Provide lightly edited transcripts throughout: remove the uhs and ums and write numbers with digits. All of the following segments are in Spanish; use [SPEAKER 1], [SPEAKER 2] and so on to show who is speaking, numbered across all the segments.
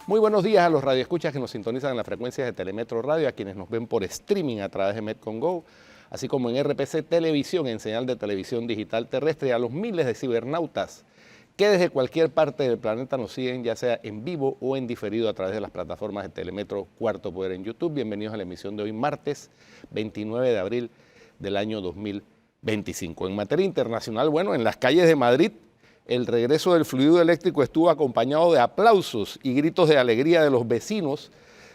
[SPEAKER 1] Muy buenos días a los radioescuchas que nos sintonizan en las frecuencias de Telemetro Radio, a quienes nos ven por streaming a través de Metcon Go, así como en RPC Televisión, en señal de televisión digital terrestre, y a los miles de cibernautas que desde cualquier parte del planeta nos siguen, ya sea en vivo o en diferido a través de las plataformas de Telemetro Cuarto Poder en YouTube. Bienvenidos a la emisión de hoy, martes 29 de abril del año 2025. En materia internacional, bueno, en las calles de Madrid, el regreso del fluido eléctrico estuvo acompañado de aplausos y gritos de alegría de los vecinos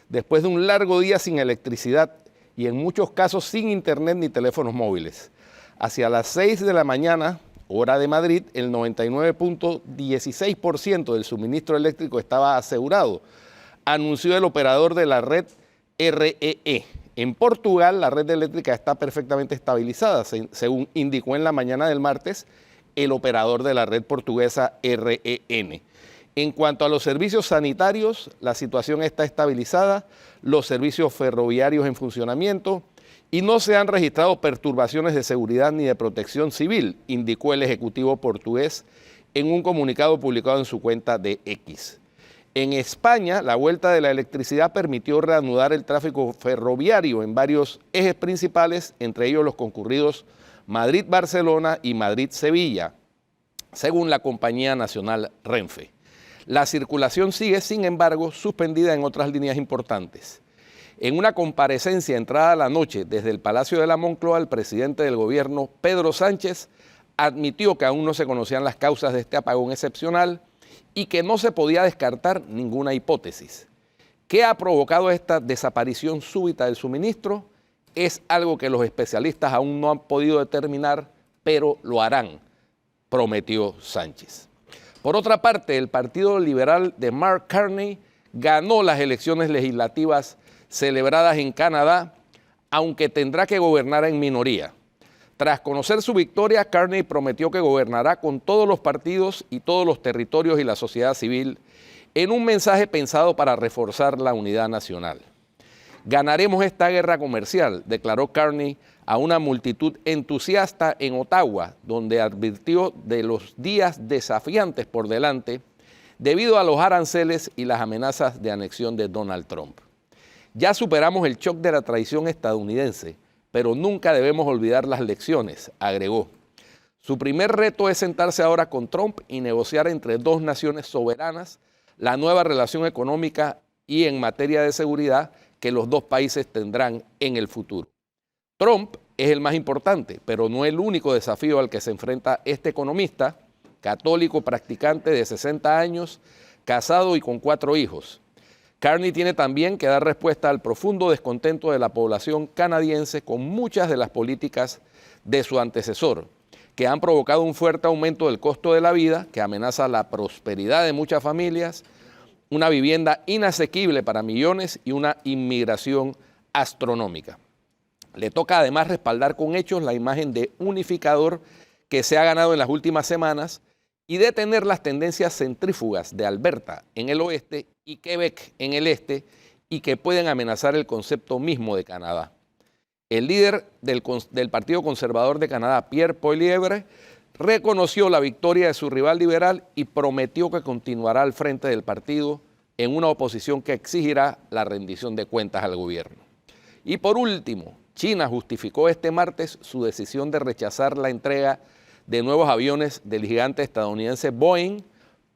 [SPEAKER 1] después de un largo día sin electricidad y en muchos casos sin internet ni teléfonos móviles. Hacia las 6 de la mañana, hora de Madrid, el 99.16% del suministro eléctrico estaba asegurado, anunció el operador de la red REE. En Portugal, la red eléctrica está perfectamente estabilizada, según indicó en la mañana del martes el operador de la red portuguesa REN. En cuanto a los servicios sanitarios, la situación está estabilizada, los servicios ferroviarios en funcionamiento y no se han registrado perturbaciones de seguridad ni de protección civil, indicó el ejecutivo portugués en un comunicado publicado en su cuenta de X. En España, la vuelta de la electricidad permitió reanudar el tráfico ferroviario en varios ejes principales, entre ellos los concurridos Madrid-Barcelona y Madrid-Sevilla, según la compañía nacional Renfe. La circulación sigue, sin embargo, suspendida en otras líneas importantes. En una comparecencia entrada a la noche desde el Palacio de la Moncloa, el presidente del gobierno, Pedro Sánchez, admitió que aún no se conocían las causas de este apagón excepcional y que no se podía descartar ninguna hipótesis. ¿Qué ha provocado esta desaparición súbita del suministro? Es algo que los especialistas aún no han podido determinar, pero lo harán, prometió Sánchez. Por otra parte, el Partido Liberal de Mark Carney ganó las elecciones legislativas celebradas en Canadá, aunque tendrá que gobernar en minoría. Tras conocer su victoria, Carney prometió que gobernará con todos los partidos y todos los territorios y la sociedad civil en un mensaje pensado para reforzar la unidad nacional. Ganaremos esta guerra comercial, declaró Carney a una multitud entusiasta en Ottawa, donde advirtió de los días desafiantes por delante debido a los aranceles y las amenazas de anexión de Donald Trump. Ya superamos el shock de la traición estadounidense, pero nunca debemos olvidar las lecciones, agregó. Su primer reto es sentarse ahora con Trump y negociar entre dos naciones soberanas la nueva relación económica y en materia de seguridad que los dos países tendrán en el futuro. Trump es el más importante, pero no el único desafío al que se enfrenta este economista, católico practicante de 60 años, casado y con 4 hijos. Carney tiene también que dar respuesta al profundo descontento de la población canadiense con muchas de las políticas de su antecesor, que han provocado un fuerte aumento del costo de la vida, que amenaza la prosperidad de muchas familias, una vivienda inasequible para millones y una inmigración astronómica. Le toca además respaldar con hechos la imagen de unificador que se ha ganado en las últimas semanas y detener las tendencias centrífugas de Alberta en el oeste y Quebec en el este y que pueden amenazar el concepto mismo de Canadá. El líder del Partido Conservador de Canadá, Pierre Poilievre, reconoció la victoria de su rival liberal y prometió que continuará al frente del partido en una oposición que exigirá la rendición de cuentas al gobierno. Y por último, China justificó este martes su decisión de rechazar la entrega de nuevos aviones del gigante estadounidense Boeing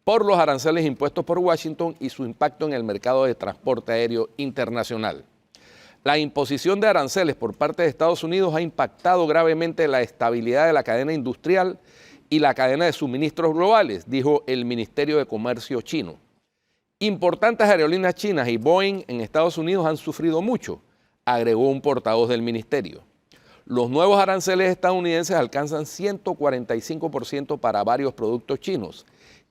[SPEAKER 1] por los aranceles impuestos por Washington y su impacto en el mercado de transporte aéreo internacional. La imposición de aranceles por parte de Estados Unidos ha impactado gravemente la estabilidad de la cadena industrial y la cadena de suministros globales, dijo el Ministerio de Comercio chino. Importantes aerolíneas chinas y Boeing en Estados Unidos han sufrido mucho, agregó un portavoz del ministerio. Los nuevos aranceles estadounidenses alcanzan 145% para varios productos chinos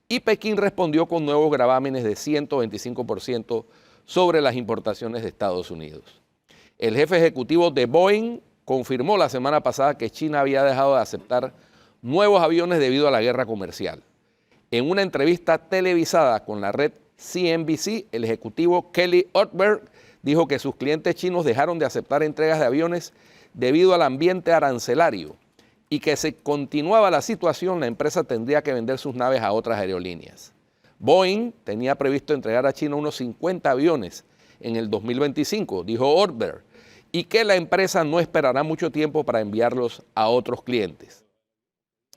[SPEAKER 1] y Pekín respondió con nuevos gravámenes de 125% sobre las importaciones de Estados Unidos. El jefe ejecutivo de Boeing confirmó la semana pasada que China había dejado de aceptar nuevos aviones debido a la guerra comercial. En una entrevista televisada con la red CNBC, el ejecutivo Kelly Ortberg dijo que sus clientes chinos dejaron de aceptar entregas de aviones debido al ambiente arancelario y que si continuaba la situación, la empresa tendría que vender sus naves a otras aerolíneas. Boeing tenía previsto entregar a China unos 50 aviones en el 2025, dijo Ortberg, y que la empresa no esperará mucho tiempo para enviarlos a otros clientes.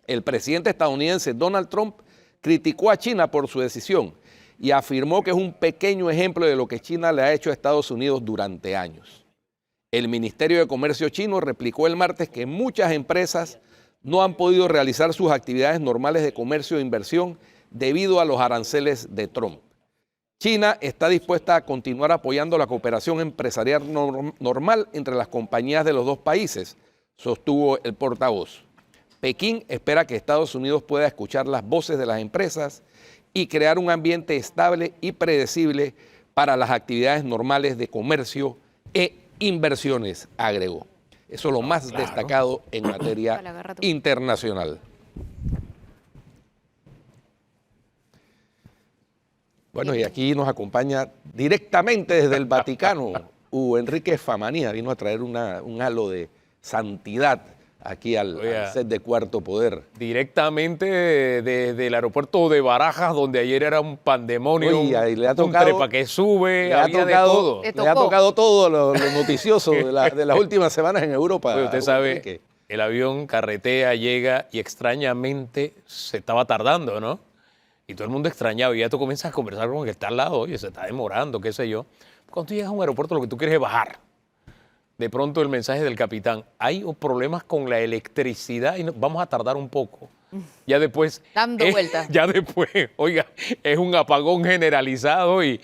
[SPEAKER 1] El presidente estadounidense Donald Trump criticó a China por su decisión y afirmó que es un pequeño ejemplo de lo que China le ha hecho a Estados Unidos durante años. El Ministerio de Comercio chino replicó el martes que muchas empresas no han podido realizar sus actividades normales de comercio e inversión debido a los aranceles de Trump. China está dispuesta a continuar apoyando la cooperación empresarial normal entre las compañías de los dos países, sostuvo el portavoz. Pekín espera que Estados Unidos pueda escuchar las voces de las empresas y crear un ambiente estable y predecible para las actividades normales de comercio e inversiones, agregó. Eso es lo más destacado en materia internacional. Bueno, y aquí nos acompaña directamente desde el Vaticano Hugo Enrique Famanía. Vino a traer un halo de santidad aquí al set de Cuarto Poder.
[SPEAKER 2] Directamente desde el aeropuerto de Barajas, donde ayer era un pandemonio,
[SPEAKER 1] le ha tocado,
[SPEAKER 2] un trepa que sube, había de todo.
[SPEAKER 1] Le ha tocado todo lo noticioso de las últimas semanas en Europa.
[SPEAKER 2] Oye, usted sabe, el avión carretea, llega y extrañamente se estaba tardando, ¿no? Y todo el mundo extrañaba, y ya tú comienzas a conversar con el que está al lado, oye, se está demorando, qué sé yo. Cuando tú llegas a un aeropuerto, lo que tú quieres es bajar. De pronto el mensaje del capitán, hay problemas con la electricidad y vamos a tardar un poco. Ya después...
[SPEAKER 3] Dando vueltas.
[SPEAKER 2] Ya después, oiga, es un apagón generalizado y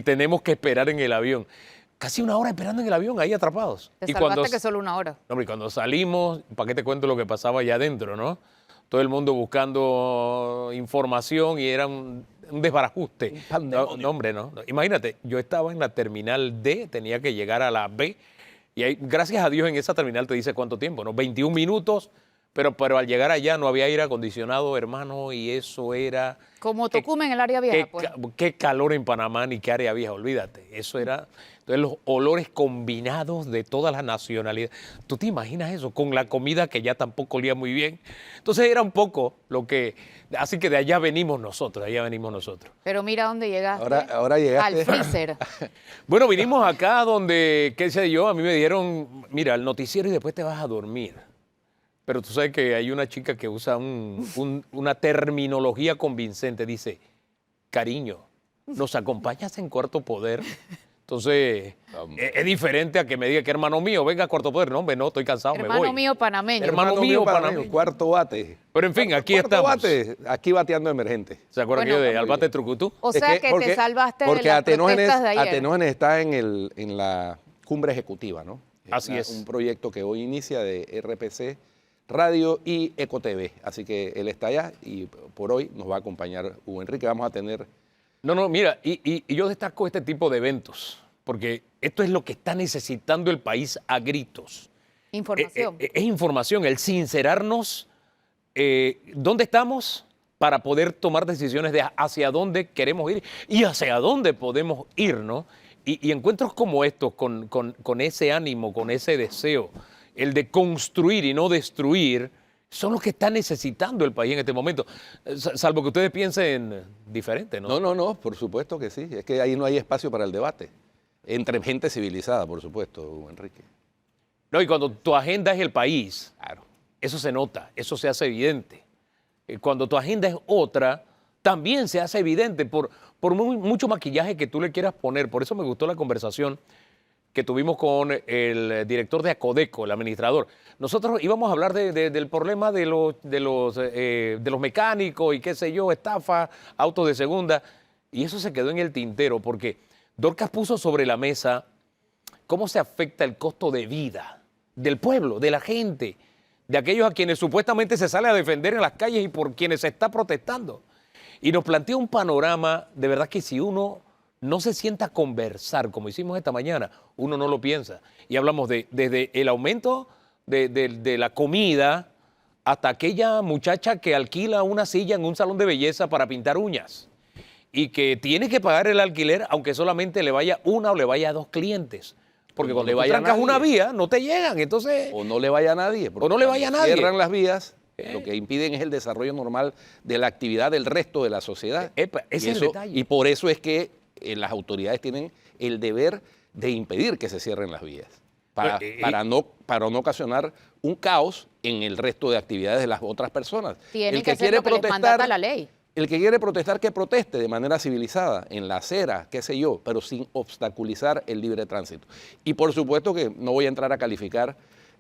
[SPEAKER 2] tenemos que esperar en el avión. Casi una hora esperando en el avión, ahí atrapados.
[SPEAKER 3] Te salvaste que solo una hora.
[SPEAKER 2] No, y cuando salimos, ¿para qué te cuento lo que pasaba allá adentro, no? Todo el mundo buscando información y era un desbarajuste. No, hombre, no. Imagínate, yo estaba en la terminal D, tenía que llegar a la B, y ahí, gracias a Dios, en esa terminal te dice cuánto tiempo, ¿no? 21 minutos, pero al llegar allá no había aire acondicionado, hermano, y eso era...
[SPEAKER 3] Como Tocumen en el área vieja, pues.
[SPEAKER 2] Qué calor en Panamá, ni qué área vieja, olvídate. Eso era... Entonces, los olores combinados de todas las nacionalidades. ¿Tú te imaginas eso? Con la comida que ya tampoco olía muy bien. Entonces, era un poco lo que... Así que de allá venimos nosotros,
[SPEAKER 3] Pero mira dónde llegaste.
[SPEAKER 1] Ahora llegaste.
[SPEAKER 3] Al freezer.
[SPEAKER 2] Bueno, vinimos acá donde, qué sé yo, a mí me dijeron, mira, el noticiero y después te vas a dormir. Pero tú sabes que hay una chica que usa una terminología convincente. Dice, cariño, ¿nos acompañas en Cuarto Poder? Entonces, es diferente a que me diga que hermano mío, venga a Cuarto Poder. No, hombre, no, estoy cansado, me voy.
[SPEAKER 3] Hermano mío panameño.
[SPEAKER 2] Hermano mío panameño.
[SPEAKER 1] Cuarto bate.
[SPEAKER 2] Pero en fin, aquí
[SPEAKER 1] cuarto
[SPEAKER 2] estamos.
[SPEAKER 1] Bate, aquí bateando emergente.
[SPEAKER 2] ¿Se acuerdan
[SPEAKER 3] Bueno,
[SPEAKER 2] de Albate Trucutú?
[SPEAKER 3] O sea que te salvaste de las protestas de ayer.
[SPEAKER 1] Atenógenes está en la cumbre ejecutiva, ¿no?
[SPEAKER 2] Así es.
[SPEAKER 1] Un proyecto que hoy inicia de RPC Radio y EcoTV. Así que él está allá y por hoy nos va a acompañar Hugo Enrique. Vamos a tener...
[SPEAKER 2] No, mira, y yo destaco este tipo de eventos, porque esto es lo que está necesitando el país a gritos.
[SPEAKER 3] Información.
[SPEAKER 2] Es información, el sincerarnos dónde estamos para poder tomar decisiones de hacia dónde queremos ir y hacia dónde podemos ir, ¿no? Y encuentros como estos, con ese ánimo, con ese deseo, el de construir y no destruir, son los que está necesitando el país en este momento. Salvo que ustedes piensen diferente, ¿no?
[SPEAKER 1] No, por supuesto que sí. Es que ahí no hay espacio para el debate. Entre gente civilizada, por supuesto, Hugo Enrique.
[SPEAKER 2] No, y cuando tu agenda es el país,
[SPEAKER 1] claro,
[SPEAKER 2] eso se nota, eso se hace evidente. Cuando tu agenda es otra, también se hace evidente por mucho maquillaje que tú le quieras poner. Por eso me gustó la conversación que tuvimos con el director de Acodeco, el administrador. Nosotros íbamos a hablar del problema de los mecánicos y qué sé yo, estafa, autos de segunda, y eso se quedó en el tintero porque Dorcas puso sobre la mesa cómo se afecta el costo de vida del pueblo, de la gente, de aquellos a quienes supuestamente se sale a defender en las calles y por quienes se está protestando. Y nos plantea un panorama, de verdad que si uno no se sienta a conversar, como hicimos esta mañana, uno no lo piensa. Y hablamos desde el aumento de la comida hasta aquella muchacha que alquila una silla en un salón de belleza para pintar uñas y que tiene que pagar el alquiler aunque solamente le vaya una o le vaya a dos clientes. Porque cuando tú trancas una vía, no te llegan, entonces...
[SPEAKER 1] O no le vaya a nadie.
[SPEAKER 2] O no le vaya a nadie.
[SPEAKER 1] Cierran las vías, Lo que impiden es el desarrollo normal de la actividad del resto de la sociedad.
[SPEAKER 2] Ese es el detalle.
[SPEAKER 1] Y por eso es que las autoridades tienen el deber de impedir que se cierren las vías, para no ocasionar un caos en el resto de actividades de las otras personas.
[SPEAKER 3] Tienen que hacer lo que les mandata la ley.
[SPEAKER 1] El que quiere protestar, que proteste de manera civilizada, en la acera, qué sé yo, pero sin obstaculizar el libre tránsito. Y por supuesto que no voy a entrar a calificar,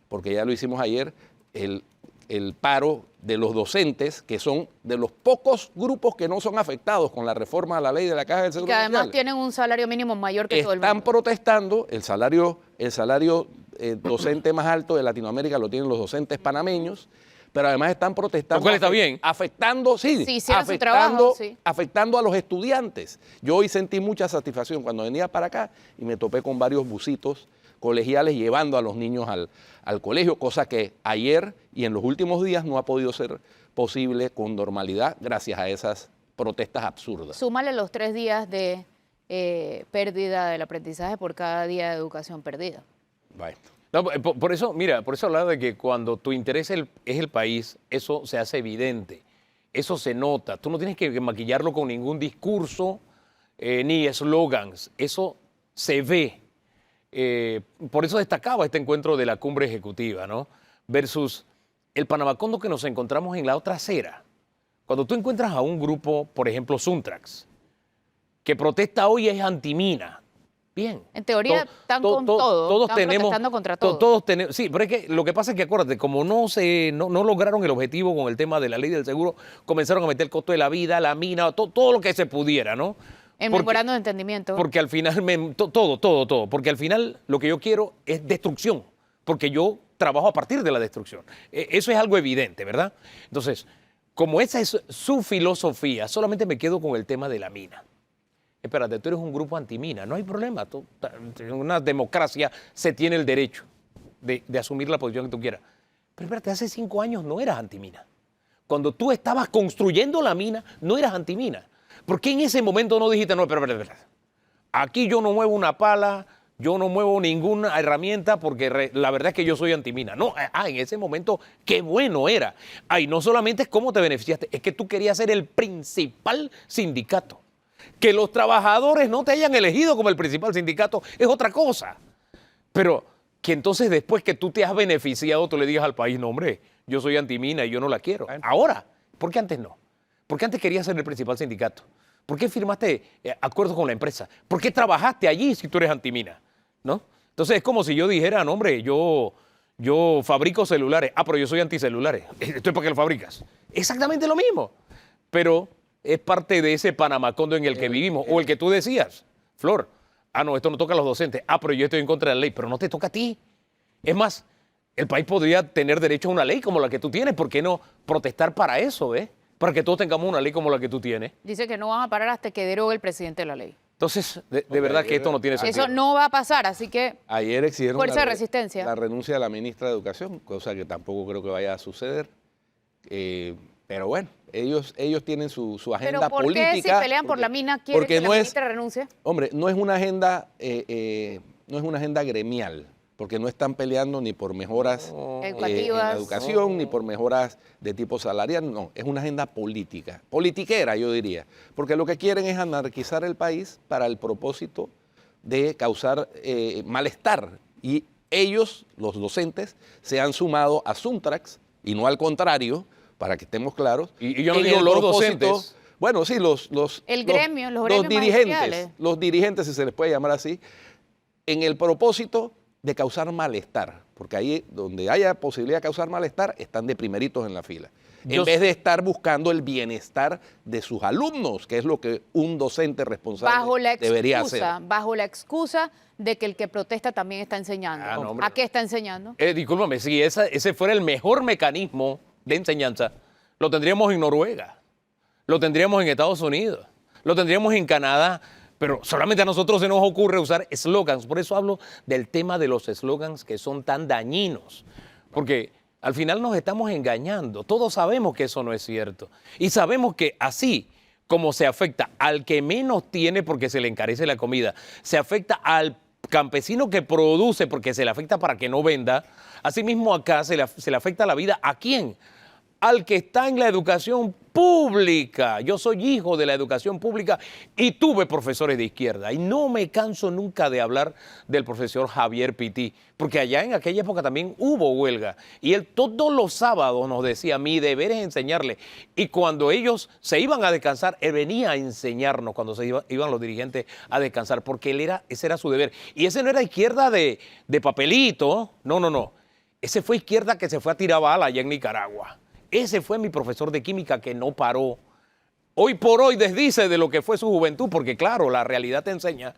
[SPEAKER 1] porque ya lo hicimos ayer, el paro de los docentes, que son de los pocos grupos que no son afectados con la reforma a la ley de la Caja del Seguro Social.
[SPEAKER 3] Que además tienen un salario mínimo mayor que todo el mundo.
[SPEAKER 1] Están protestando, el salario docente más alto de Latinoamérica lo tienen los docentes panameños, pero además están protestando.
[SPEAKER 2] Lo cual está bien.
[SPEAKER 1] Afectando, afectando a los estudiantes. Yo hoy sentí mucha satisfacción cuando venía para acá y me topé con varios busitos colegiales llevando a los niños al colegio, cosa que ayer y en los últimos días no ha podido ser posible con normalidad gracias a esas protestas absurdas.
[SPEAKER 3] Súmale los 3 días de pérdida del aprendizaje por cada día de educación perdida.
[SPEAKER 1] Bueno.
[SPEAKER 2] No, por eso, mira, por eso hablaba de que cuando tu interés es el país, eso se hace evidente, eso se nota. Tú no tienes que maquillarlo con ningún discurso ni eslogans, eso se ve. Por eso destacaba este encuentro de la cumbre ejecutiva, ¿no? Versus el Panamacondo que nos encontramos en la otra acera. Cuando tú encuentras a un grupo, por ejemplo, Suntrax, que protesta hoy es antimina. Bien.
[SPEAKER 3] En teoría están con todo.
[SPEAKER 2] Todos
[SPEAKER 3] están
[SPEAKER 2] tenemos,
[SPEAKER 3] protestando contra todo.
[SPEAKER 2] Todos tenemos, sí, pero es que lo que pasa es que acuérdate, como no lograron el objetivo con el tema de la ley del seguro, comenzaron a meter el costo de la vida, la mina, todo lo que se pudiera, ¿no?
[SPEAKER 3] El memorando de entendimiento.
[SPEAKER 2] Porque al final, todo. Porque al final lo que yo quiero es destrucción. Porque yo trabajo a partir de la destrucción. Eso es algo evidente, ¿verdad? Entonces, como esa es su filosofía, solamente me quedo con el tema de la mina. Espérate, tú eres un grupo antimina, no hay problema. En una democracia se tiene el derecho de asumir la posición que tú quieras. Pero espérate, hace 5 años no eras antimina. Cuando tú estabas construyendo la mina, no eras antimina. ¿Por qué en ese momento no dijiste, no, espérate, aquí yo no muevo una pala, yo no muevo ninguna herramienta porque la verdad es que yo soy antimina? No, en ese momento, qué bueno era. Y no solamente es cómo te beneficiaste, es que tú querías ser el principal sindicato. Que los trabajadores no te hayan elegido como el principal sindicato es otra cosa. Pero que entonces después que tú te has beneficiado, tú le digas al país, no hombre, yo soy antimina y yo no la quiero. Ahora, ¿por qué antes no? ¿Por qué antes querías ser el principal sindicato? ¿Por qué firmaste acuerdos con la empresa? ¿Por qué trabajaste allí si tú eres antimina? ¿No? Entonces es como si yo dijera, no hombre, yo fabrico celulares. Pero yo soy anticelulares. ¿Esto es para qué lo fabricas? Exactamente lo mismo. Pero es parte de ese Panamacondo en el que vivimos. O el que tú decías, Flor, no, esto no toca a los docentes. Pero yo estoy en contra de la ley. Pero no te toca a ti. Es más, el país podría tener derecho a una ley como la que tú tienes. ¿Por qué no protestar para eso, para que todos tengamos una ley como la que tú tienes?
[SPEAKER 3] Dice que no van a parar hasta que derogue el presidente de la ley.
[SPEAKER 2] Entonces, de verdad que esto no tiene sentido.
[SPEAKER 3] Eso no va a pasar, así que
[SPEAKER 1] ayer exigieron
[SPEAKER 3] fuerza de resistencia.
[SPEAKER 1] La renuncia de la ministra de Educación, cosa que tampoco creo que vaya a suceder. Pero bueno, ellos tienen su agenda política.
[SPEAKER 3] ¿Pero por qué si pelean por la mina quieren que la ministra renuncie?
[SPEAKER 1] Hombre, no es una agenda gremial, porque no están peleando ni por mejoras en la educación, ni por mejoras de tipo salarial, no, es una agenda política, politiquera yo diría, porque lo que quieren es anarquizar el país para el propósito de causar malestar. Y ellos, los docentes, se han sumado a Suntrax y no al contrario, para que estemos claros.
[SPEAKER 2] Y yo no digo los docentes.
[SPEAKER 1] Bueno, sí, los dirigentes, si se les puede llamar así, en el propósito de causar malestar, porque ahí donde haya posibilidad de causar malestar, están de primeritos en la fila. En vez de estar buscando el bienestar de sus alumnos, que es lo que un docente responsable debería hacer.
[SPEAKER 3] Bajo la excusa de que el que protesta también está enseñando. ¿A qué está enseñando?
[SPEAKER 2] Discúlpame, si ese fuera el mejor mecanismo de enseñanza, lo tendríamos en Noruega, lo tendríamos en Estados Unidos, lo tendríamos en Canadá, pero solamente a nosotros se nos ocurre usar eslogans. Por eso hablo del tema de los eslogans que son tan dañinos, porque al final nos estamos engañando. Todos sabemos que eso no es cierto. Y sabemos que así como se afecta al que menos tiene porque se le encarece la comida, se afecta al campesino que produce porque se le afecta para que no venda, asimismo acá se le afecta la vida ¿a quién? al que está en la educación pública. Yo soy hijo de la educación pública y tuve profesores de izquierda. Y no me canso nunca de hablar del profesor Javier Pití, porque allá en aquella época también hubo huelga. Y él todos los sábados nos decía, mi deber es enseñarle. Y cuando ellos se iban a descansar, él venía a enseñarnos cuando iban los dirigentes a descansar, porque ese era su deber. Y ese no era izquierda de papelito, no. Ese fue izquierda que se fue a tirar bala allá en Nicaragua. Ese fue mi profesor de química que no paró. Hoy por hoy desdice de lo que fue su juventud, porque claro, la realidad te enseña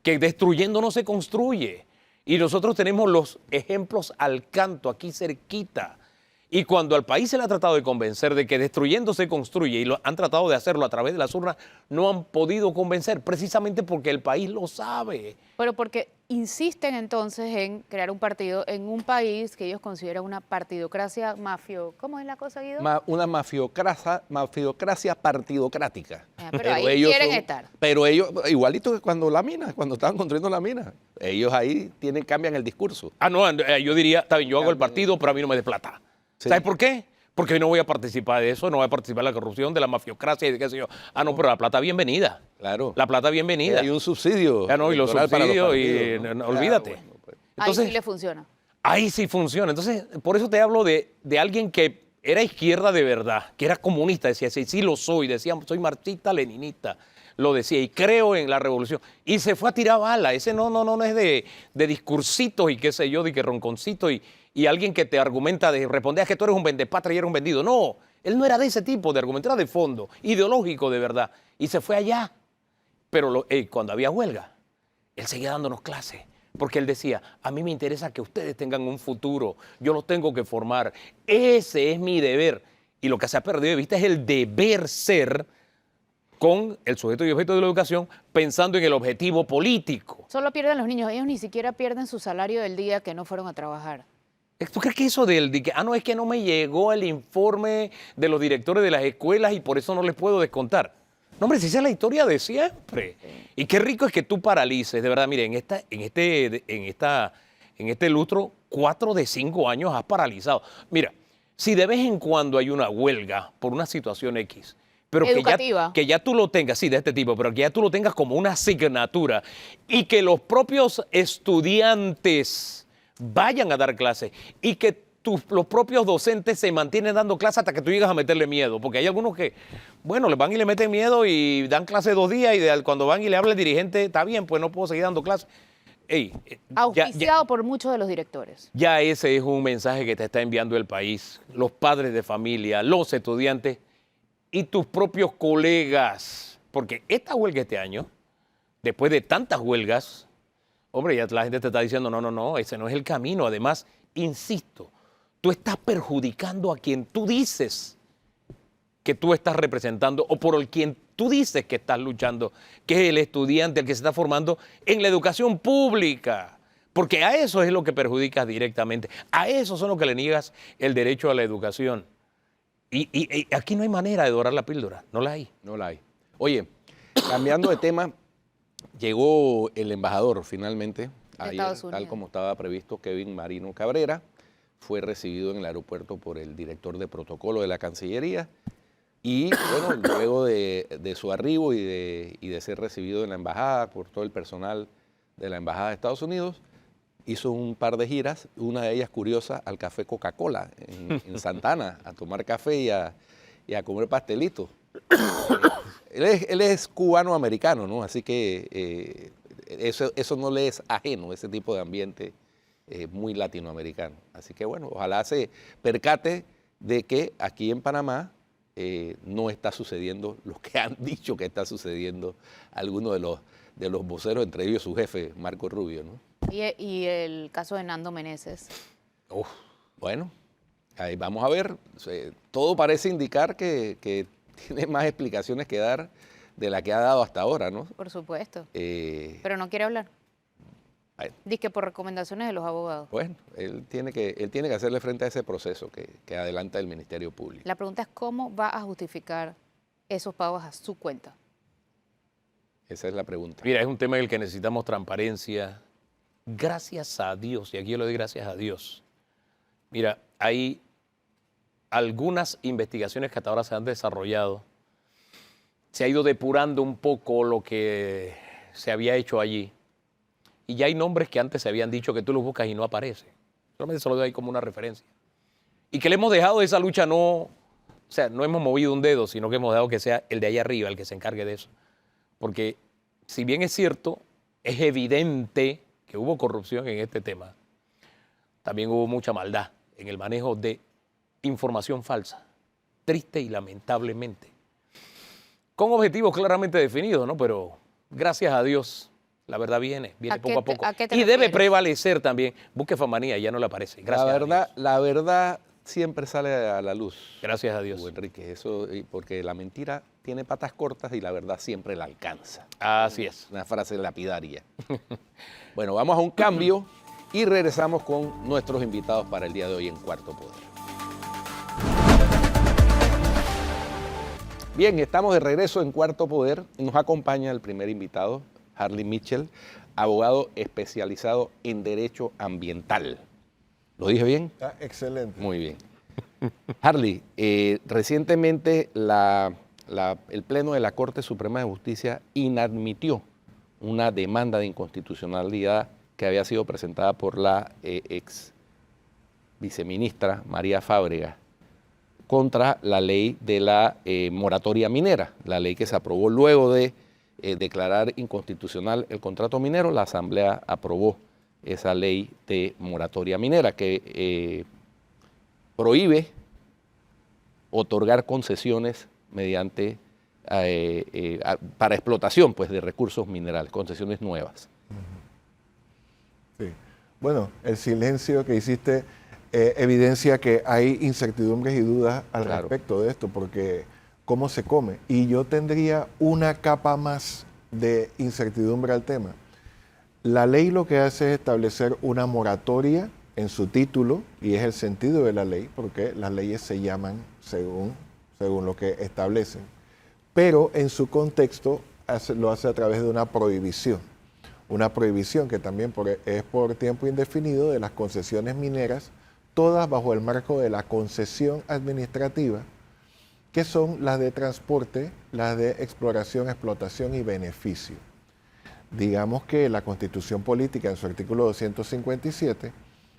[SPEAKER 2] que destruyendo no se construye. Y nosotros tenemos los ejemplos al canto aquí cerquita. Y cuando al país se le ha tratado de convencer de que destruyendo se construye y han tratado de hacerlo a través de las urnas, no han podido convencer, precisamente porque el país lo sabe.
[SPEAKER 3] Pero porque insisten entonces en crear un partido en un país que ellos consideran una partidocracia ¿Cómo es la cosa, Guido?
[SPEAKER 1] Una mafiocracia partidocrática.
[SPEAKER 3] Pero ahí quieren estar.
[SPEAKER 1] Pero ellos, igualito que cuando estaban construyendo la mina, ellos ahí cambian el discurso.
[SPEAKER 2] No, yo diría, está bien, yo hago el partido, pero a mí no me dé plata.
[SPEAKER 1] Sí.
[SPEAKER 2] ¿Sabes por qué? Porque no voy a participar de eso, no voy a participar de la corrupción, de la mafiocracia y de qué sé yo. Pero la plata bienvenida.
[SPEAKER 1] Claro.
[SPEAKER 2] La plata bienvenida.
[SPEAKER 1] Hay un subsidio.
[SPEAKER 2] Y los subsidios y no, olvídate.
[SPEAKER 1] Bueno, pues.
[SPEAKER 3] Entonces, ahí sí le funciona.
[SPEAKER 2] Ahí sí funciona. Entonces, por eso te hablo de alguien que era izquierda de verdad, que era comunista, decía, sí lo soy, decía, soy marxista, leninista, lo decía, y creo en la revolución. Y se fue a tirar bala. Ese no es de discursitos y qué sé yo, de que ronconcito y alguien que te argumenta de responder que tú eres un vendepatria y eres un vendido. No, él no era de ese tipo de argumento, era de fondo, ideológico de verdad. Y se fue allá. Pero cuando había huelga, él seguía dándonos clases. Porque él decía, a mí me interesa que ustedes tengan un futuro, yo los tengo que formar. Ese es mi deber. Y lo que se ha perdido de vista es el deber ser con el sujeto y objeto de la educación, pensando en el objetivo político.
[SPEAKER 3] Solo pierden los niños, ellos ni siquiera pierden su salario del día que no fueron a trabajar.
[SPEAKER 2] ¿Tú crees que eso de que, no, es que no me llegó el informe de los directores de las escuelas y por eso no les puedo descontar? No, hombre, si esa es la historia de siempre. Y qué rico es que tú paralices, de verdad, mire, en este lustro, 4 de 5 años has paralizado. Mira, si de vez en cuando hay una huelga por una situación X, pero que ya tú lo tengas, sí, de este tipo, pero que ya tú lo tengas como una asignatura y que los propios estudiantes vayan a dar clases y que los propios docentes se mantienen dando clases hasta que tú llegas a meterle miedo, porque hay algunos que, bueno, le van y le meten miedo y dan clases 2 días y cuando van y le habla el dirigente, está bien, pues no puedo seguir dando clases.
[SPEAKER 3] Auspiciado por muchos de los directores.
[SPEAKER 2] Ya ese es un mensaje que te está enviando el país, los padres de familia, los estudiantes y tus propios colegas, porque esta huelga este año, después de tantas huelgas, hombre, ya la gente te está diciendo, no, ese no es el camino. Además, insisto, tú estás perjudicando a quien tú dices que tú estás representando o por el quien tú dices que estás luchando, que es el estudiante, el que se está formando en la educación pública. Porque a eso es lo que perjudicas directamente. A eso son los que le niegas el derecho a la educación. Y aquí no hay manera de dorar la píldora. No la hay.
[SPEAKER 1] No la hay. Oye, cambiando de tema, llegó el embajador finalmente, ayer, tal como estaba previsto, Kevin Marino Cabrera, fue recibido en el aeropuerto por el director de protocolo de la Cancillería y bueno, luego de su arribo y de ser recibido en la embajada por todo el personal de la embajada de Estados Unidos, hizo un par de giras, una de ellas curiosa, al Café Coca-Cola en Santana, a tomar café y a comer pastelitos. Él es cubano-americano, ¿no? Así que eso no le es ajeno, ese tipo de ambiente muy latinoamericano. Así que bueno, ojalá se percate de que aquí en Panamá no está sucediendo lo que han dicho que está sucediendo algunos de los voceros, entre ellos su jefe, Marco Rubio, ¿no?
[SPEAKER 3] Y el caso de Nando Meneses.
[SPEAKER 1] Bueno, ahí vamos a ver. Todo parece indicar que tiene más explicaciones que dar de la que ha dado hasta ahora, ¿no?
[SPEAKER 3] Por supuesto. Pero no quiere hablar. Dice que por recomendaciones de los abogados.
[SPEAKER 1] Bueno, él tiene que hacerle frente a ese proceso que adelanta el Ministerio Público.
[SPEAKER 3] La pregunta es cómo va a justificar esos pagos a su cuenta.
[SPEAKER 1] Esa es la pregunta.
[SPEAKER 2] Mira, es un tema en el que necesitamos transparencia. Gracias a Dios, y aquí yo le doy gracias a Dios. Mira, hay algunas investigaciones que hasta ahora se han desarrollado, se ha ido depurando un poco lo que se había hecho allí. Y ya hay nombres que antes se habían dicho que tú los buscas y no aparecen. Solamente se lo doy ahí como una referencia. Y que le hemos dejado esa lucha o sea, no hemos movido un dedo, sino que hemos dejado que sea el de allá arriba el que se encargue de eso. Porque si bien es cierto, es evidente que hubo corrupción en este tema, también hubo mucha maldad en el manejo de información falsa, triste y lamentablemente. Con objetivos claramente definidos, ¿no? Pero gracias a Dios, la verdad viene poco a poco.
[SPEAKER 3] ¿A qué te
[SPEAKER 2] Y debe
[SPEAKER 3] refieres?
[SPEAKER 2] prevalecer también. Busque Famanía, ya no le aparece. Gracias a Dios.
[SPEAKER 1] La verdad siempre sale a la luz.
[SPEAKER 2] Gracias a Dios.
[SPEAKER 1] Enrique, eso, porque la mentira tiene patas cortas y la verdad siempre la alcanza.
[SPEAKER 2] Así es.
[SPEAKER 1] Una frase lapidaria. Bueno, vamos a un cambio y regresamos con nuestros invitados para el día de hoy en Cuarto Poder. Bien, estamos de regreso en Cuarto Poder y nos acompaña el primer invitado, Harley Mitchell, abogado especializado en Derecho Ambiental. ¿Lo dije bien?
[SPEAKER 4] Ah, excelente.
[SPEAKER 1] Muy bien. Harley, recientemente el Pleno de la Corte Suprema de Justicia inadmitió una demanda de inconstitucionalidad que había sido presentada por la ex viceministra María Fábrega contra la ley de la moratoria minera, la ley que se aprobó luego de declarar inconstitucional el contrato minero. La Asamblea aprobó esa ley de moratoria minera que prohíbe otorgar concesiones mediante para explotación pues, de recursos minerales, concesiones nuevas.
[SPEAKER 4] Sí. Bueno, el silencio que hiciste evidencia que hay incertidumbres y dudas al
[SPEAKER 1] Claro.
[SPEAKER 4] respecto de esto, porque cómo se come. Y yo tendría una capa más de incertidumbre al tema. La ley lo que hace es establecer una moratoria en su título, y es el sentido de la ley, porque las leyes se llaman según lo que establecen. Pero en su contexto lo hace a través de una prohibición. Una prohibición que también es por tiempo indefinido de las concesiones mineras, todas bajo el marco de la concesión administrativa, que son las de transporte, las de exploración, explotación y beneficio. Digamos que la Constitución Política, en su artículo 257,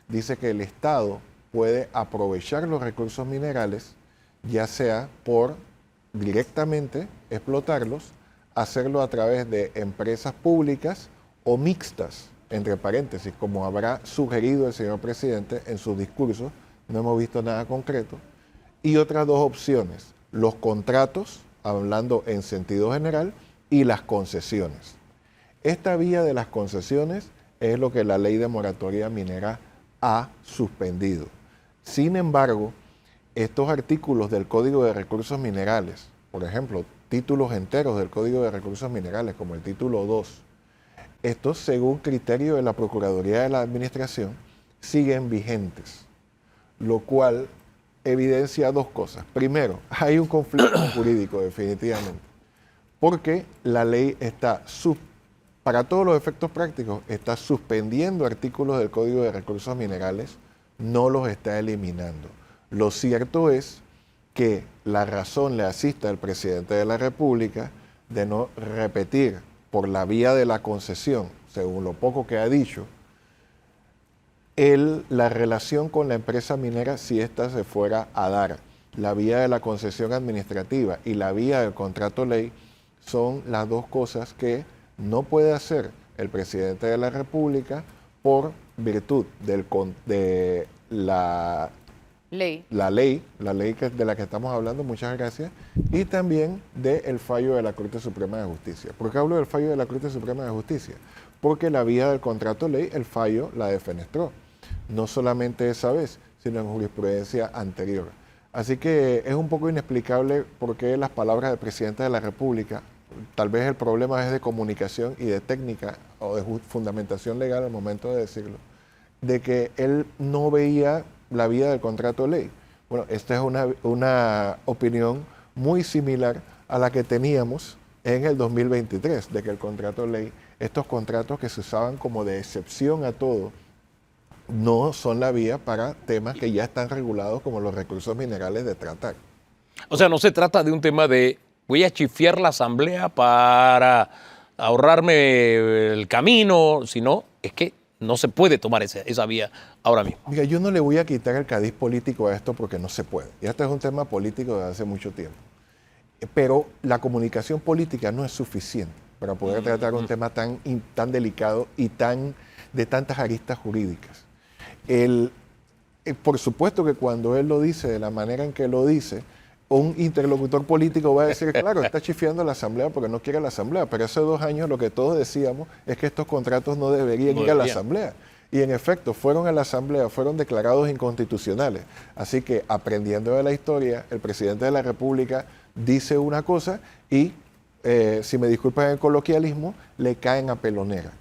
[SPEAKER 4] dice que el Estado puede aprovechar los recursos minerales, ya sea por directamente explotarlos, hacerlo a través de empresas públicas o mixtas, entre paréntesis, como habrá sugerido el señor presidente en sus discursos, no hemos visto nada concreto, y otras dos opciones, los contratos, hablando en sentido general, y las concesiones. Esta vía de las concesiones es lo que la ley de moratoria minera ha suspendido. Sin embargo, estos artículos del Código de Recursos Minerales, por ejemplo, títulos enteros del Código de Recursos Minerales, como el título 2, estos, según criterio de la Procuraduría de la Administración, siguen vigentes, lo cual evidencia dos cosas. Primero, hay un conflicto jurídico definitivamente, porque la ley está, para todos los efectos prácticos, está suspendiendo artículos del Código de Recursos Minerales, no los está eliminando. Lo cierto es que la razón le asiste al presidente de la República de no repetir por la vía de la concesión, según lo poco que ha dicho, la relación con la empresa minera si ésta se fuera a dar. La vía de la concesión administrativa y la vía del contrato ley son las dos cosas que no puede hacer el presidente de la República por virtud de la
[SPEAKER 3] Ley.
[SPEAKER 4] ley de la que estamos hablando, muchas gracias, y también del fallo de la Corte Suprema de Justicia. ¿Por qué hablo del fallo de la Corte Suprema de Justicia? Porque la vía del contrato ley, el fallo la defenestró, no solamente esa vez, sino en jurisprudencia anterior. Así que es un poco inexplicable por qué las palabras del presidente de la República, tal vez el problema es de comunicación y de técnica o de fundamentación legal al momento de decirlo, de que él no veía la vía del contrato ley. Bueno, esta es una opinión muy similar a la que teníamos en el 2023, de que el contrato ley, estos contratos que se usaban como de excepción a todo no son la vía para temas que ya están regulados como los recursos minerales de tratar.
[SPEAKER 2] O sea, no se trata de un tema de voy a chifiar la asamblea para ahorrarme el camino, sino es que no se puede tomar esa vía ahora mismo.
[SPEAKER 4] Mira, yo no le voy a quitar el cariz político a esto porque no se puede. Y este es un tema político desde hace mucho tiempo. Pero la comunicación política no es suficiente para poder tratar un tema tan delicado y de tantas aristas jurídicas. Por supuesto que cuando él lo dice de la manera en que lo dice, un interlocutor político va a decir, claro, está chifiando a la Asamblea porque no quiere la Asamblea, pero hace 2 años lo que todos decíamos es que estos contratos no deberían ir a la Asamblea. Y en efecto, fueron a la Asamblea, fueron declarados inconstitucionales. Así que, aprendiendo de la historia, el presidente de la República dice una cosa y, si me disculpan el coloquialismo, le caen a pelonera.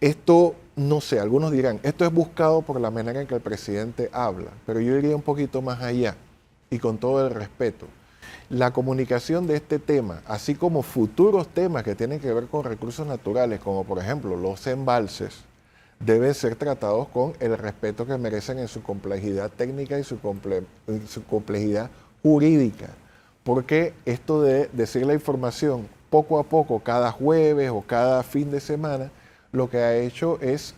[SPEAKER 4] Esto, no sé, algunos dirán, esto es buscado por la manera en que el presidente habla, pero yo iría un poquito más allá y con todo el respeto. La comunicación de este tema, así como futuros temas que tienen que ver con recursos naturales, como por ejemplo los embalses, deben ser tratados con el respeto que merecen en su complejidad técnica y su complejidad jurídica. Porque esto de decir la información poco a poco, cada jueves o cada fin de semana, lo que ha hecho es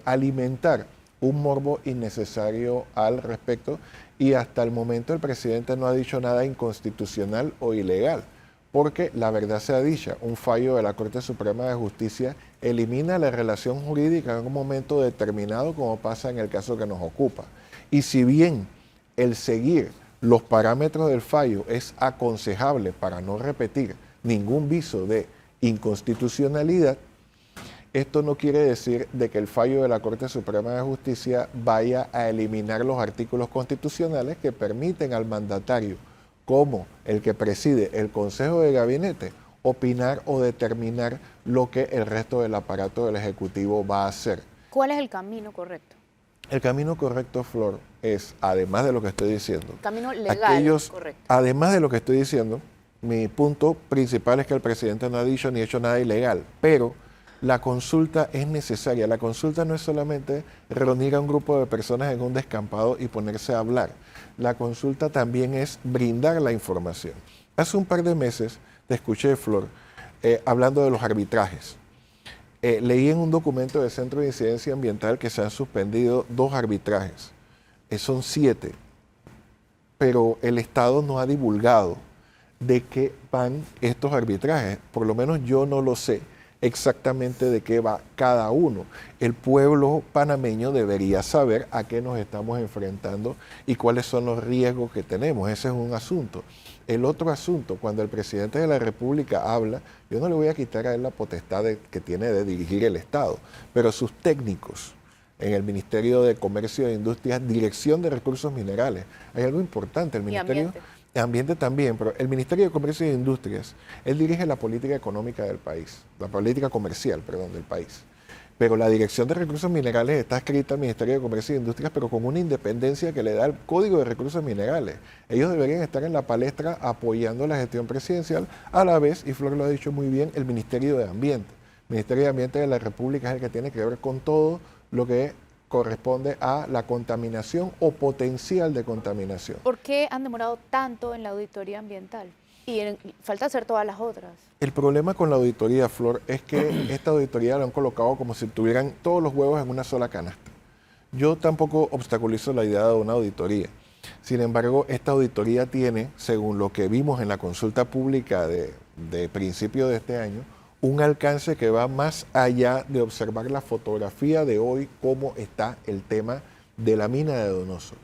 [SPEAKER 4] alimentar un morbo innecesario al respecto, y hasta el momento el presidente no ha dicho nada inconstitucional o ilegal, porque la verdad sea dicha, un fallo de la Corte Suprema de Justicia elimina la relación jurídica en un momento determinado, como pasa en el caso que nos ocupa. Y si bien el seguir los parámetros del fallo es aconsejable para no repetir ningún viso de inconstitucionalidad, esto no quiere decir de que el fallo de la Corte Suprema de Justicia vaya a eliminar los artículos constitucionales que permiten al mandatario, como el que preside el Consejo de Gabinete, opinar o determinar lo que el resto del aparato del Ejecutivo va a hacer.
[SPEAKER 3] ¿Cuál es el camino correcto?
[SPEAKER 4] El camino correcto, Flor, es, además de lo que estoy diciendo,
[SPEAKER 3] Camino legal, correcto.
[SPEAKER 4] además de lo que estoy diciendo, mi punto principal es que el presidente no ha dicho ni hecho nada ilegal, pero la consulta es necesaria. La consulta no es solamente reunir a un grupo de personas en un descampado y ponerse a hablar. La consulta también es brindar la información. Hace un par de meses te escuché, Flor, hablando de los arbitrajes. Leí en un documento del Centro de Incidencia Ambiental que se han suspendido 2 arbitrajes. Son 7, pero el Estado no ha divulgado de qué van estos arbitrajes. Por lo menos yo no lo sé exactamente de qué va cada uno. El pueblo panameño debería saber a qué nos estamos enfrentando y cuáles son los riesgos que tenemos. Ese es un asunto. El otro asunto, cuando el presidente de la República habla, yo no le voy a quitar a él la potestad que tiene de dirigir el Estado, pero sus técnicos en el Ministerio de Comercio e Industria, Dirección de Recursos Minerales, hay algo importante, el Ministerio de Ambiente también, pero el Ministerio de Comercio e Industrias, él dirige la política económica del país, la política comercial, perdón, del país. Pero la Dirección de Recursos Minerales está adscrita al Ministerio de Comercio e Industrias, pero con una independencia que le da el Código de Recursos Minerales. Ellos deberían estar en la palestra apoyando la gestión presidencial, a la vez, y Flor lo ha dicho muy bien, el Ministerio de Ambiente. El Ministerio de Ambiente de la República es el que tiene que ver con todo lo que corresponde a la contaminación o potencial de contaminación.
[SPEAKER 3] ¿Por qué han demorado tanto en la auditoría ambiental? Y falta hacer todas las otras.
[SPEAKER 4] El problema con la auditoría, Flor, es que esta auditoría la han colocado como si tuvieran todos los huevos en una sola canasta. Yo tampoco obstaculizo la idea de una auditoría. Sin embargo, esta auditoría tiene, según lo que vimos en la consulta pública de principio de este año, un alcance que va más allá de observar la fotografía de hoy, cómo está el tema de la mina de Donoso.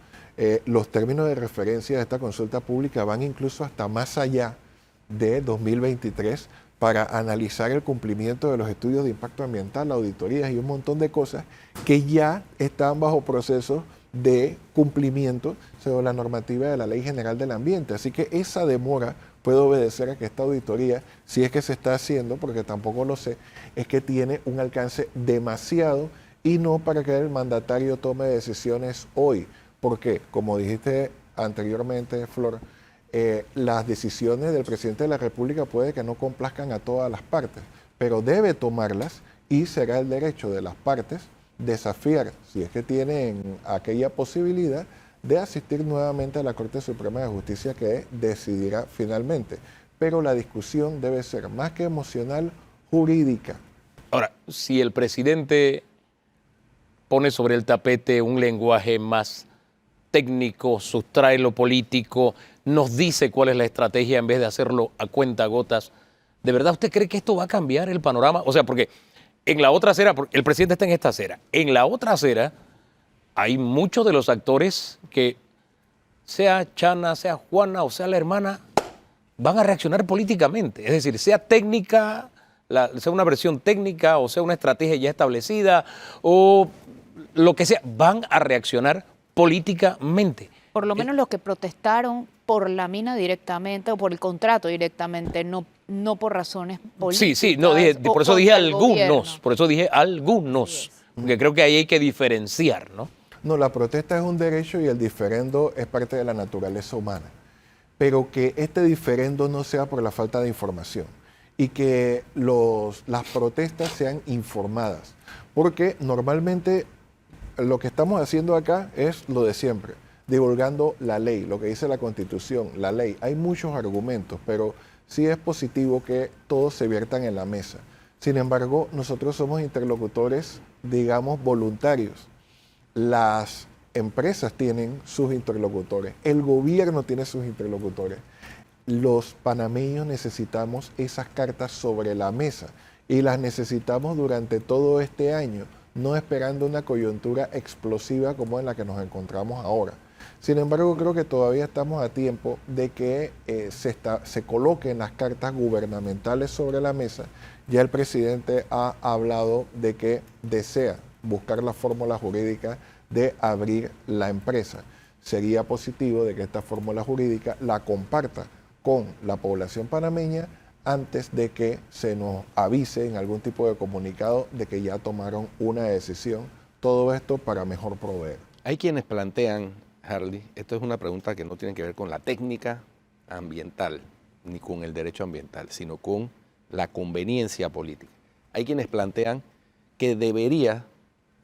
[SPEAKER 4] Los términos de referencia de esta consulta pública van incluso hasta más allá de 2023 para analizar el cumplimiento de los estudios de impacto ambiental, auditorías y un montón de cosas que ya están bajo proceso de cumplimiento según la normativa de la Ley General del Ambiente. Así que esa demora puede obedecer a que esta auditoría, si es que se está haciendo, porque tampoco lo sé, es que tiene un alcance demasiado y no para que el mandatario tome decisiones hoy. Porque, como dijiste anteriormente, Flor, las decisiones del presidente de la República puede que no complazcan a todas las partes, pero debe tomarlas y será el derecho de las partes desafiar, si es que tienen aquella posibilidad, de asistir nuevamente a la Corte Suprema de Justicia, que decidirá finalmente. Pero la discusión debe ser más que emocional, jurídica.
[SPEAKER 2] Ahora, si el presidente pone sobre el tapete un lenguaje más técnico, sustrae lo político, nos dice cuál es la estrategia en vez de hacerlo a cuentagotas, ¿de verdad usted cree que esto va a cambiar el panorama? O sea, porque en la otra acera, el presidente está en esta acera, en la otra acera hay muchos de los actores que, sea Chana, sea Juana o sea la hermana, van a reaccionar políticamente. Es decir, sea técnica, sea una versión técnica o sea una estrategia ya establecida o lo que sea, van a reaccionar políticamente.
[SPEAKER 3] Por lo menos los que protestaron por la mina directamente o por el contrato directamente, no por razones políticas.
[SPEAKER 2] Sí, no, por eso dije algunos,
[SPEAKER 3] Así es.
[SPEAKER 2] porque creo que ahí hay que diferenciar, ¿no?
[SPEAKER 4] No, la protesta es un derecho y el diferendo es parte de la naturaleza humana. Pero que este diferendo no sea por la falta de información y que las protestas sean informadas. Porque normalmente lo que estamos haciendo acá es lo de siempre, divulgando la ley, lo que dice la Constitución, la ley. Hay muchos argumentos, pero sí es positivo que todos se viertan en la mesa. Sin embargo, nosotros somos interlocutores, digamos, voluntarios. Las empresas tienen sus interlocutores, el gobierno tiene sus interlocutores. Los panameños necesitamos esas cartas sobre la mesa y las necesitamos durante todo este año, no esperando una coyuntura explosiva como en la que nos encontramos ahora. Sin embargo, creo que todavía estamos a tiempo de que se coloquen las cartas gubernamentales sobre la mesa. Ya el presidente ha hablado de que desea buscar la fórmula jurídica de abrir la empresa. Sería positivo de que esta fórmula jurídica la comparta con la población panameña antes de que se nos avise en algún tipo de comunicado de que ya tomaron una decisión. Todo esto para mejor proveer.
[SPEAKER 1] Hay quienes plantean, Harley, esto es una pregunta que no tiene que ver con la técnica ambiental ni con el derecho ambiental, sino con la conveniencia política. Hay quienes plantean que debería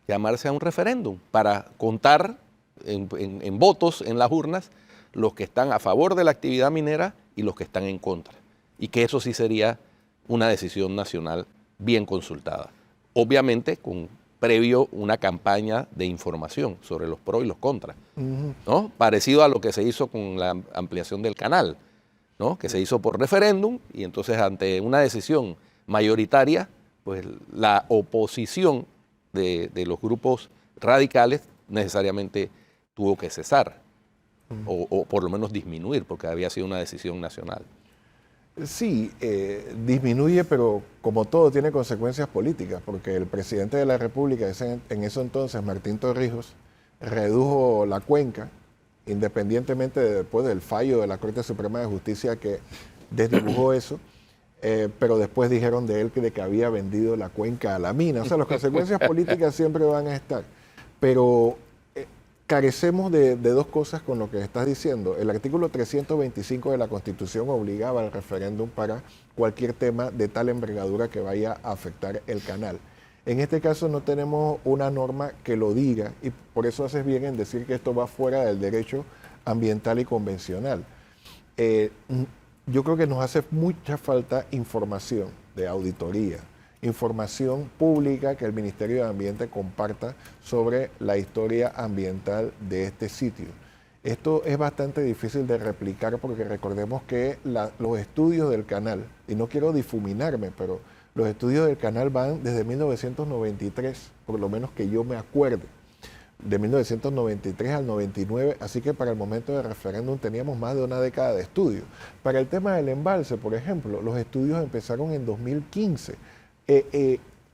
[SPEAKER 1] llamarse a un referéndum para contar en votos en las urnas los que están a favor de la actividad minera y los que están en contra. Y que eso sí sería una decisión nacional bien consultada. Obviamente con previo una campaña de información sobre los pros y los contras, ¿no? Parecido a lo que se hizo con la ampliación del canal, ¿no? Que se hizo por referéndum y entonces ante una decisión mayoritaria, pues la oposición de los grupos radicales necesariamente tuvo que cesar o por lo menos disminuir porque había sido una decisión nacional.
[SPEAKER 4] Sí, disminuye, pero como todo tiene consecuencias políticas, porque el presidente de la República en ese entonces, Martín Torrijos, redujo la cuenca, independientemente después del fallo de la Corte Suprema de Justicia que desdibujó eso, pero después dijeron de él de que había vendido la cuenca a la mina. O sea, las consecuencias políticas siempre van a estar, pero carecemos de dos cosas con lo que estás diciendo. El artículo 325 de la Constitución obligaba al referéndum para cualquier tema de tal envergadura que vaya a afectar el canal. En este caso no tenemos una norma que lo diga y por eso haces bien en decir que esto va fuera del derecho ambiental y convencional. Yo creo que nos hace mucha falta información de auditoría, información pública que el Ministerio de Ambiente comparta sobre la historia ambiental de este sitio. Esto es bastante difícil de replicar porque recordemos que los estudios del canal, y no quiero difuminarme, pero los estudios del canal van desde 1993, por lo menos que yo me acuerde, de 1993 al 99, así que para el momento del referéndum teníamos más de una década de estudio. Para el tema del embalse, por ejemplo, los estudios empezaron en 2015,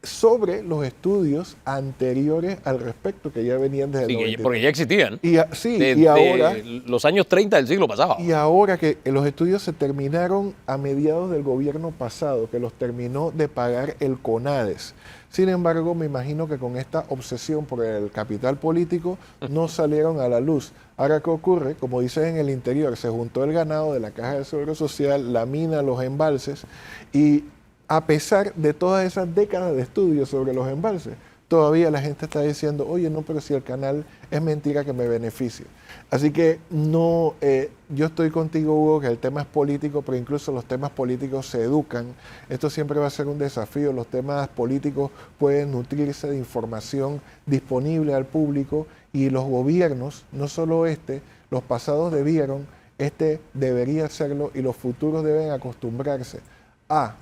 [SPEAKER 4] sobre los estudios anteriores al respecto que ya venían desde el 93.
[SPEAKER 2] Porque ya existían.
[SPEAKER 4] Y ahora
[SPEAKER 2] los años 30 del siglo pasado.
[SPEAKER 4] Y ahora que los estudios se terminaron a mediados del gobierno pasado, que los terminó de pagar el CONADES. Sin embargo, me imagino que con esta obsesión por el capital político no salieron a la luz. Ahora, ¿qué ocurre? Como dices en el interior, se juntó el ganado de la Caja de Seguro Social, la mina, los embalses, y a pesar de todas esas décadas de estudios sobre los embalses, todavía la gente está diciendo, oye, no, pero si el canal es mentira que me beneficia. Así que no, yo estoy contigo, Hugo, que el tema es político, pero incluso los temas políticos se educan. Esto siempre va a ser un desafío. Los temas políticos pueden nutrirse de información disponible al público y los gobiernos, no solo los pasados debieron, debería hacerlo y los futuros deben acostumbrarse a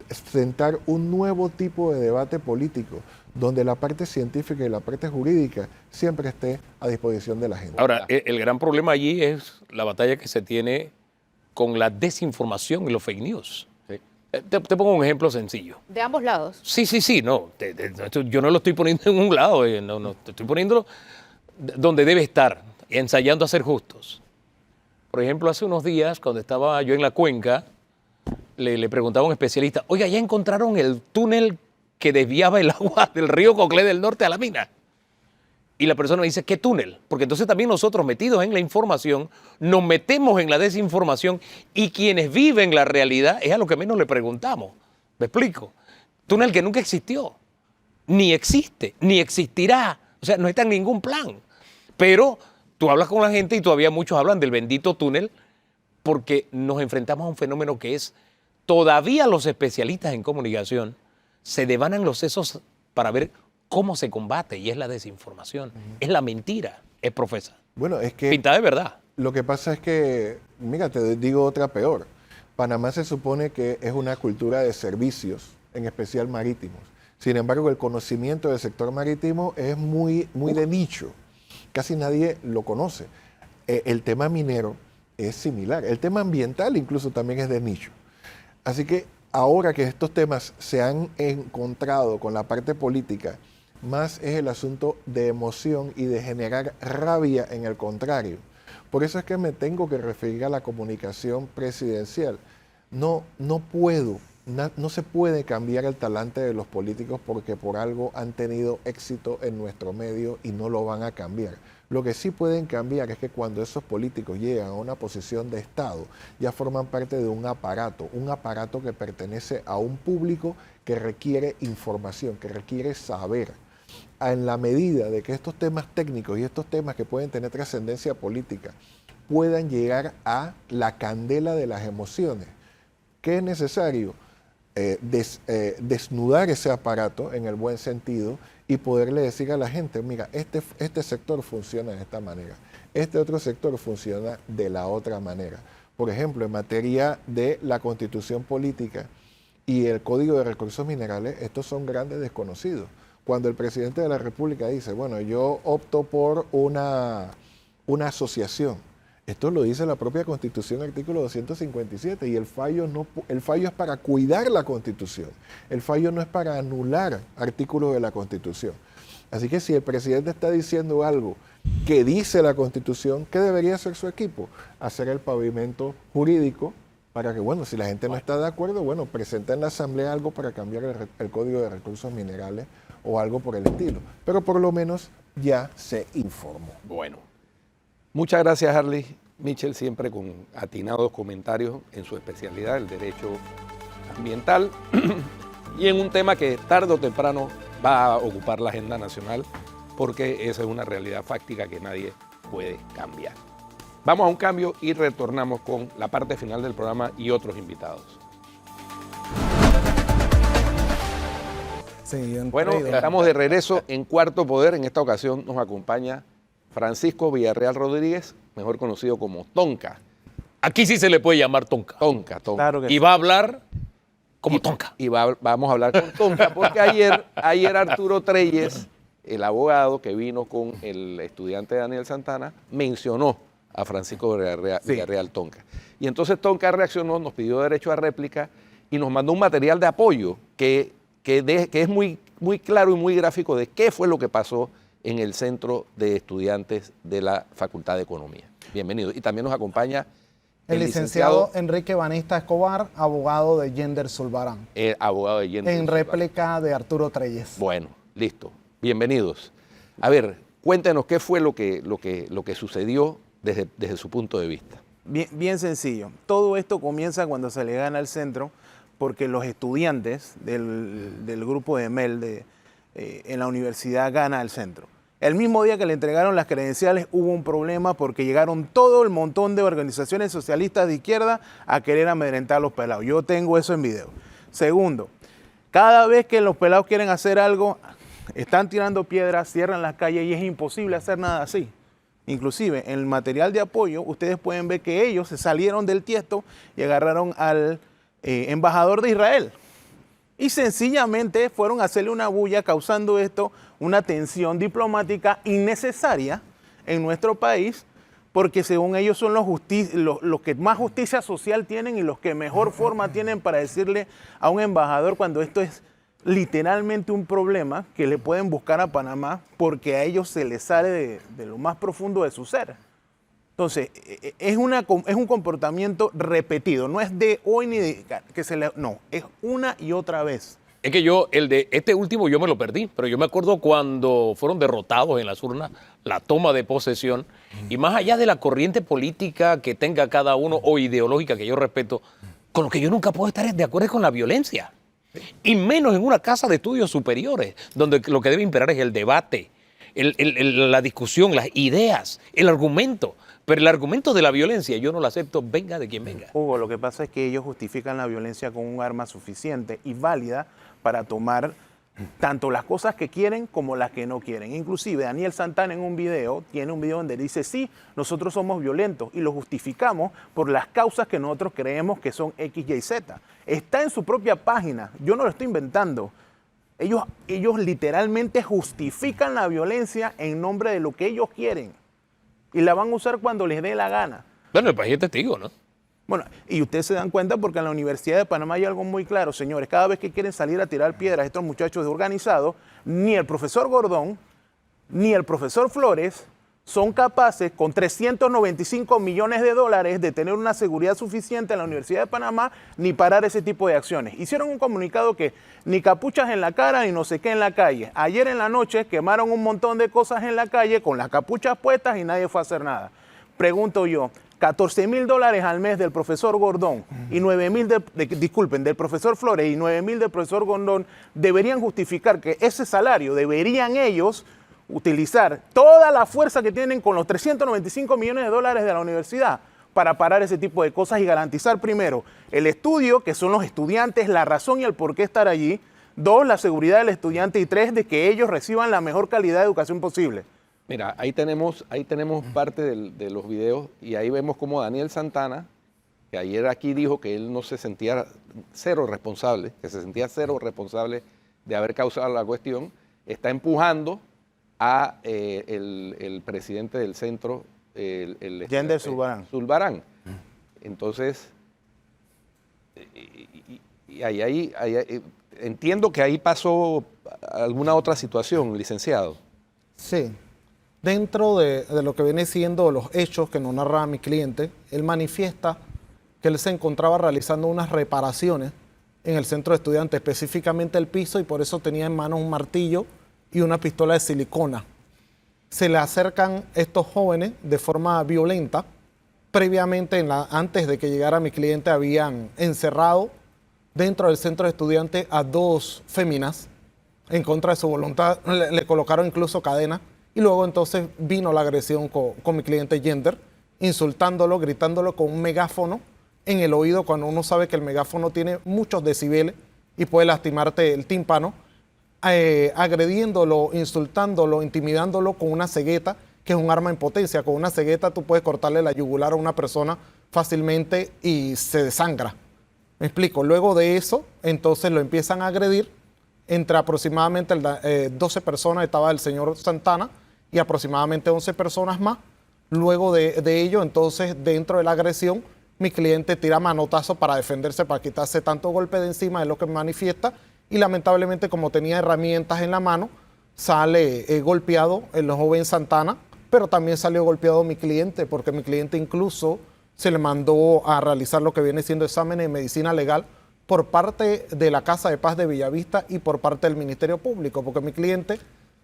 [SPEAKER 4] sentar un nuevo tipo de debate político donde la parte científica y la parte jurídica siempre esté a disposición de la gente.
[SPEAKER 2] Ahora, el gran problema allí es la batalla que se tiene con la desinformación y los fake news.
[SPEAKER 1] Sí.
[SPEAKER 2] Te pongo un ejemplo sencillo.
[SPEAKER 3] De ambos lados.
[SPEAKER 2] Sí, no. Yo no lo estoy poniendo en un lado, no, te estoy poniéndolo donde debe estar, ensayando a ser justos. Por ejemplo, hace unos días, cuando estaba yo en la cuenca, le preguntaba a un especialista, oiga, ¿ya encontraron el túnel que desviaba el agua del río Coclé del Norte a la mina? Y la persona me dice, ¿qué túnel? Porque entonces también nosotros, metidos en la información, nos metemos en la desinformación y quienes viven la realidad es a lo que menos le preguntamos. ¿Me explico? Túnel que nunca existió, ni existe, ni existirá. O sea, no está en ningún plan. Pero tú hablas con la gente y todavía muchos hablan del bendito túnel porque nos enfrentamos a un fenómeno que es, todavía los especialistas en comunicación se devanan los sesos para ver cómo se combate, y es la desinformación, es la mentira, es profesa.
[SPEAKER 4] Bueno, es que
[SPEAKER 2] Pintada de verdad.
[SPEAKER 4] lo que pasa es que, mira, te digo otra peor. Panamá se supone que es una cultura de servicios, en especial marítimos. Sin embargo, el conocimiento del sector marítimo es muy de nicho. Casi nadie lo conoce. El tema minero es similar. El tema ambiental incluso también es de nicho. Así que ahora que estos temas se han encontrado con la parte política, más es el asunto de emoción y de generar rabia en el contrario. Por eso es que me tengo que referir a la comunicación presidencial. No se puede cambiar el talante de los políticos porque por algo han tenido éxito en nuestro medio y no lo van a cambiar. Lo que sí pueden cambiar es que cuando esos políticos llegan a una posición de Estado, ya forman parte de un aparato que pertenece a un público que requiere información, que requiere saber. En la medida de que estos temas técnicos y estos temas que pueden tener trascendencia política puedan llegar a la candela de las emociones, ¿qué es necesario? Desnudar ese aparato en el buen sentido y poderle decir a la gente, mira, este sector funciona de esta manera, este otro sector funciona de la otra manera. Por ejemplo, en materia de la Constitución política y el Código de Recursos Minerales, estos son grandes desconocidos. Cuando el presidente de la República dice, bueno, yo opto por una asociación, esto lo dice la propia Constitución, artículo 257, y el fallo es para cuidar la Constitución. El fallo no es para anular artículos de la Constitución. Así que si el presidente está diciendo algo que dice la Constitución, ¿qué debería hacer su equipo? Hacer el pavimento jurídico para que, bueno, si la gente no está de acuerdo, bueno, presenta en la Asamblea algo para cambiar el Código de Recursos Minerales o algo por el estilo. Pero por lo menos ya se informó.
[SPEAKER 1] Bueno, muchas gracias, Harley Mitchell, siempre con atinados comentarios en su especialidad, el derecho ambiental, y en un tema que tarde o temprano va a ocupar la agenda nacional, porque esa es una realidad fáctica que nadie puede cambiar. Vamos a un cambio y retornamos con la parte final del programa y otros invitados.
[SPEAKER 5] Sí,
[SPEAKER 1] Bueno, estamos de regreso en Cuarto Poder. En esta ocasión nos acompaña Francisco Villarreal Rodríguez, mejor conocido como Tonka.
[SPEAKER 2] Aquí sí se le puede llamar Tonka.
[SPEAKER 1] Tonka.
[SPEAKER 5] Claro que
[SPEAKER 2] Y va a hablar como Tonka.
[SPEAKER 1] Y vamos a hablar con Tonka, porque ayer Arturo Treyes, el abogado que vino con el estudiante Daniel Santana, mencionó a Francisco Villarreal Tonka. Y entonces Tonka reaccionó, nos pidió derecho a réplica y nos mandó un material de apoyo que es muy claro y muy gráfico de qué fue lo que pasó en el Centro de Estudiantes de la Facultad de Economía. Bienvenido. Y también nos acompaña
[SPEAKER 5] el licenciado Enrique Banista Escobar, abogado de Yender Zulbarán.
[SPEAKER 1] El abogado de Yender
[SPEAKER 5] En
[SPEAKER 1] Zulbarán.
[SPEAKER 5] réplica de Arturo Treyes.
[SPEAKER 1] Bueno, listo. Bienvenidos. A ver, cuéntenos qué fue lo que sucedió desde su punto de vista.
[SPEAKER 6] Bien sencillo. Todo esto comienza cuando se le gana al centro, porque los estudiantes del grupo de MEL, en la universidad Gana del Centro. El mismo día que le entregaron las credenciales hubo un problema porque llegaron todo el montón de organizaciones socialistas de izquierda a querer amedrentar a los pelados. Yo tengo eso en video. Segundo, cada vez que los pelados quieren hacer algo, están tirando piedras, cierran las calles y es imposible hacer nada así. Inclusive en el material de apoyo ustedes pueden ver que ellos se salieron del tiesto y agarraron al embajador de Israel. Y sencillamente fueron a hacerle una bulla, causando esto una tensión diplomática innecesaria en nuestro país, porque según ellos son los que más justicia social tienen y los que mejor forma tienen para decirle a un embajador cuando esto es literalmente un problema que le pueden buscar a Panamá porque a ellos se les sale de lo más profundo de su ser. Entonces, es un comportamiento repetido, no es de hoy ni de que se le... No, es una y otra vez.
[SPEAKER 2] Es que yo, el de este último yo me lo perdí, pero yo me acuerdo cuando fueron derrotados en las urnas, la toma de posesión, y más allá de la corriente política que tenga cada uno o ideológica que yo respeto, con lo que yo nunca puedo estar de acuerdo es con la violencia. Y menos en una casa de estudios superiores, donde lo que debe imperar es el debate, la discusión, las ideas, el argumento. Pero el argumento de la violencia yo no lo acepto, venga de quien venga.
[SPEAKER 6] Hugo, lo que pasa es que ellos justifican la violencia con un arma suficiente y válida para tomar tanto las cosas que quieren como las que no quieren. Inclusive Daniel Santana tiene un video donde dice, sí, nosotros somos violentos y lo justificamos por las causas que nosotros creemos que son X, Y, Z. Está en su propia página, yo no lo estoy inventando. Ellos literalmente justifican la violencia en nombre de lo que ellos quieren y la van a usar cuando les dé la gana.
[SPEAKER 2] Bueno, el país es testigo, ¿no?
[SPEAKER 6] Bueno, y ustedes se dan cuenta porque en la Universidad de Panamá hay algo muy claro, señores. Cada vez que quieren salir a tirar piedras estos muchachos organizados, ni el profesor Gordón, ni el profesor Flores son capaces, con 395 millones de dólares, de tener una seguridad suficiente en la Universidad de Panamá, ni parar ese tipo de acciones. Hicieron un comunicado que ni capuchas en la cara, ni no sé qué en la calle. Ayer en la noche quemaron un montón de cosas en la calle con las capuchas puestas y nadie fue a hacer nada. Pregunto yo, $14,000 al mes del profesor Gordón y 9,000 del profesor Flores y 9,000 del profesor Gordón deberían justificar que ese salario deberían ellos utilizar toda la fuerza que tienen con los 395 millones de dólares de la universidad para parar ese tipo de cosas y garantizar primero el estudio, que son los estudiantes, la razón y el por qué estar allí, 2, la seguridad del estudiante y 3, de que ellos reciban la mejor calidad de educación posible.
[SPEAKER 1] Mira, ahí tenemos parte de los videos y ahí vemos como Daniel Santana, que ayer aquí dijo que él no se sentía cero responsable, que se sentía cero responsable de haber causado la cuestión, está empujando a el presidente del centro,
[SPEAKER 6] Yender
[SPEAKER 1] Zulbarán. Entonces, ahí entiendo que ahí pasó alguna otra situación, licenciado.
[SPEAKER 5] Sí. Dentro de lo que viene siendo los hechos que nos narra mi cliente, él manifiesta que él se encontraba realizando unas reparaciones en el centro de estudiantes, específicamente el piso, y por eso tenía en manos un martillo y una pistola de silicona. Se le acercan estos jóvenes de forma violenta. Previamente, antes de que llegara mi cliente, habían encerrado dentro del centro de estudiantes a 2 féminas en contra de su voluntad. Le colocaron incluso cadenas. Y luego entonces vino la agresión con mi cliente Yender, insultándolo, gritándolo con un megáfono en el oído, cuando uno sabe que el megáfono tiene muchos decibeles y puede lastimarte el tímpano, agrediéndolo, insultándolo, intimidándolo con una cegueta, que es un arma en potencia. Con una cegueta tú puedes cortarle la yugular a una persona fácilmente y se desangra. Me explico. Luego de eso, entonces lo empiezan a agredir. Entre aproximadamente 12 personas estaba el señor Santana y aproximadamente 11 personas más. Luego de ello, entonces, dentro de la agresión, mi cliente tira manotazo para defenderse, para quitarse tanto golpe de encima, de lo que manifiesta, y lamentablemente, como tenía herramientas en la mano, sale golpeado el joven Santana, pero también salió golpeado mi cliente, porque mi cliente incluso se le mandó a realizar lo que viene siendo exámenes de medicina legal por parte de la Casa de Paz de Villavista y por parte del Ministerio Público, porque mi cliente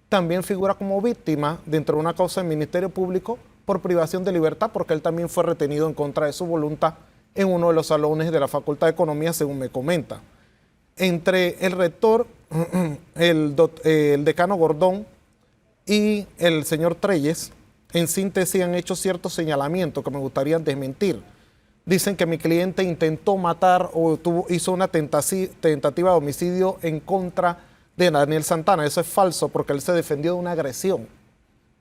[SPEAKER 5] también figura como víctima dentro de una causa del Ministerio Público por privación de libertad, porque él también fue retenido en contra de su voluntad en uno de los salones de la Facultad de Economía, según me comenta. Entre el rector el decano Gordón y el señor Treyes, en síntesis, han hecho ciertos señalamientos que me gustaría desmentir. Dicen que mi cliente intentó matar o hizo una tentativa de homicidio en contra de Daniel Santana. Eso es falso porque él se defendió de una agresión.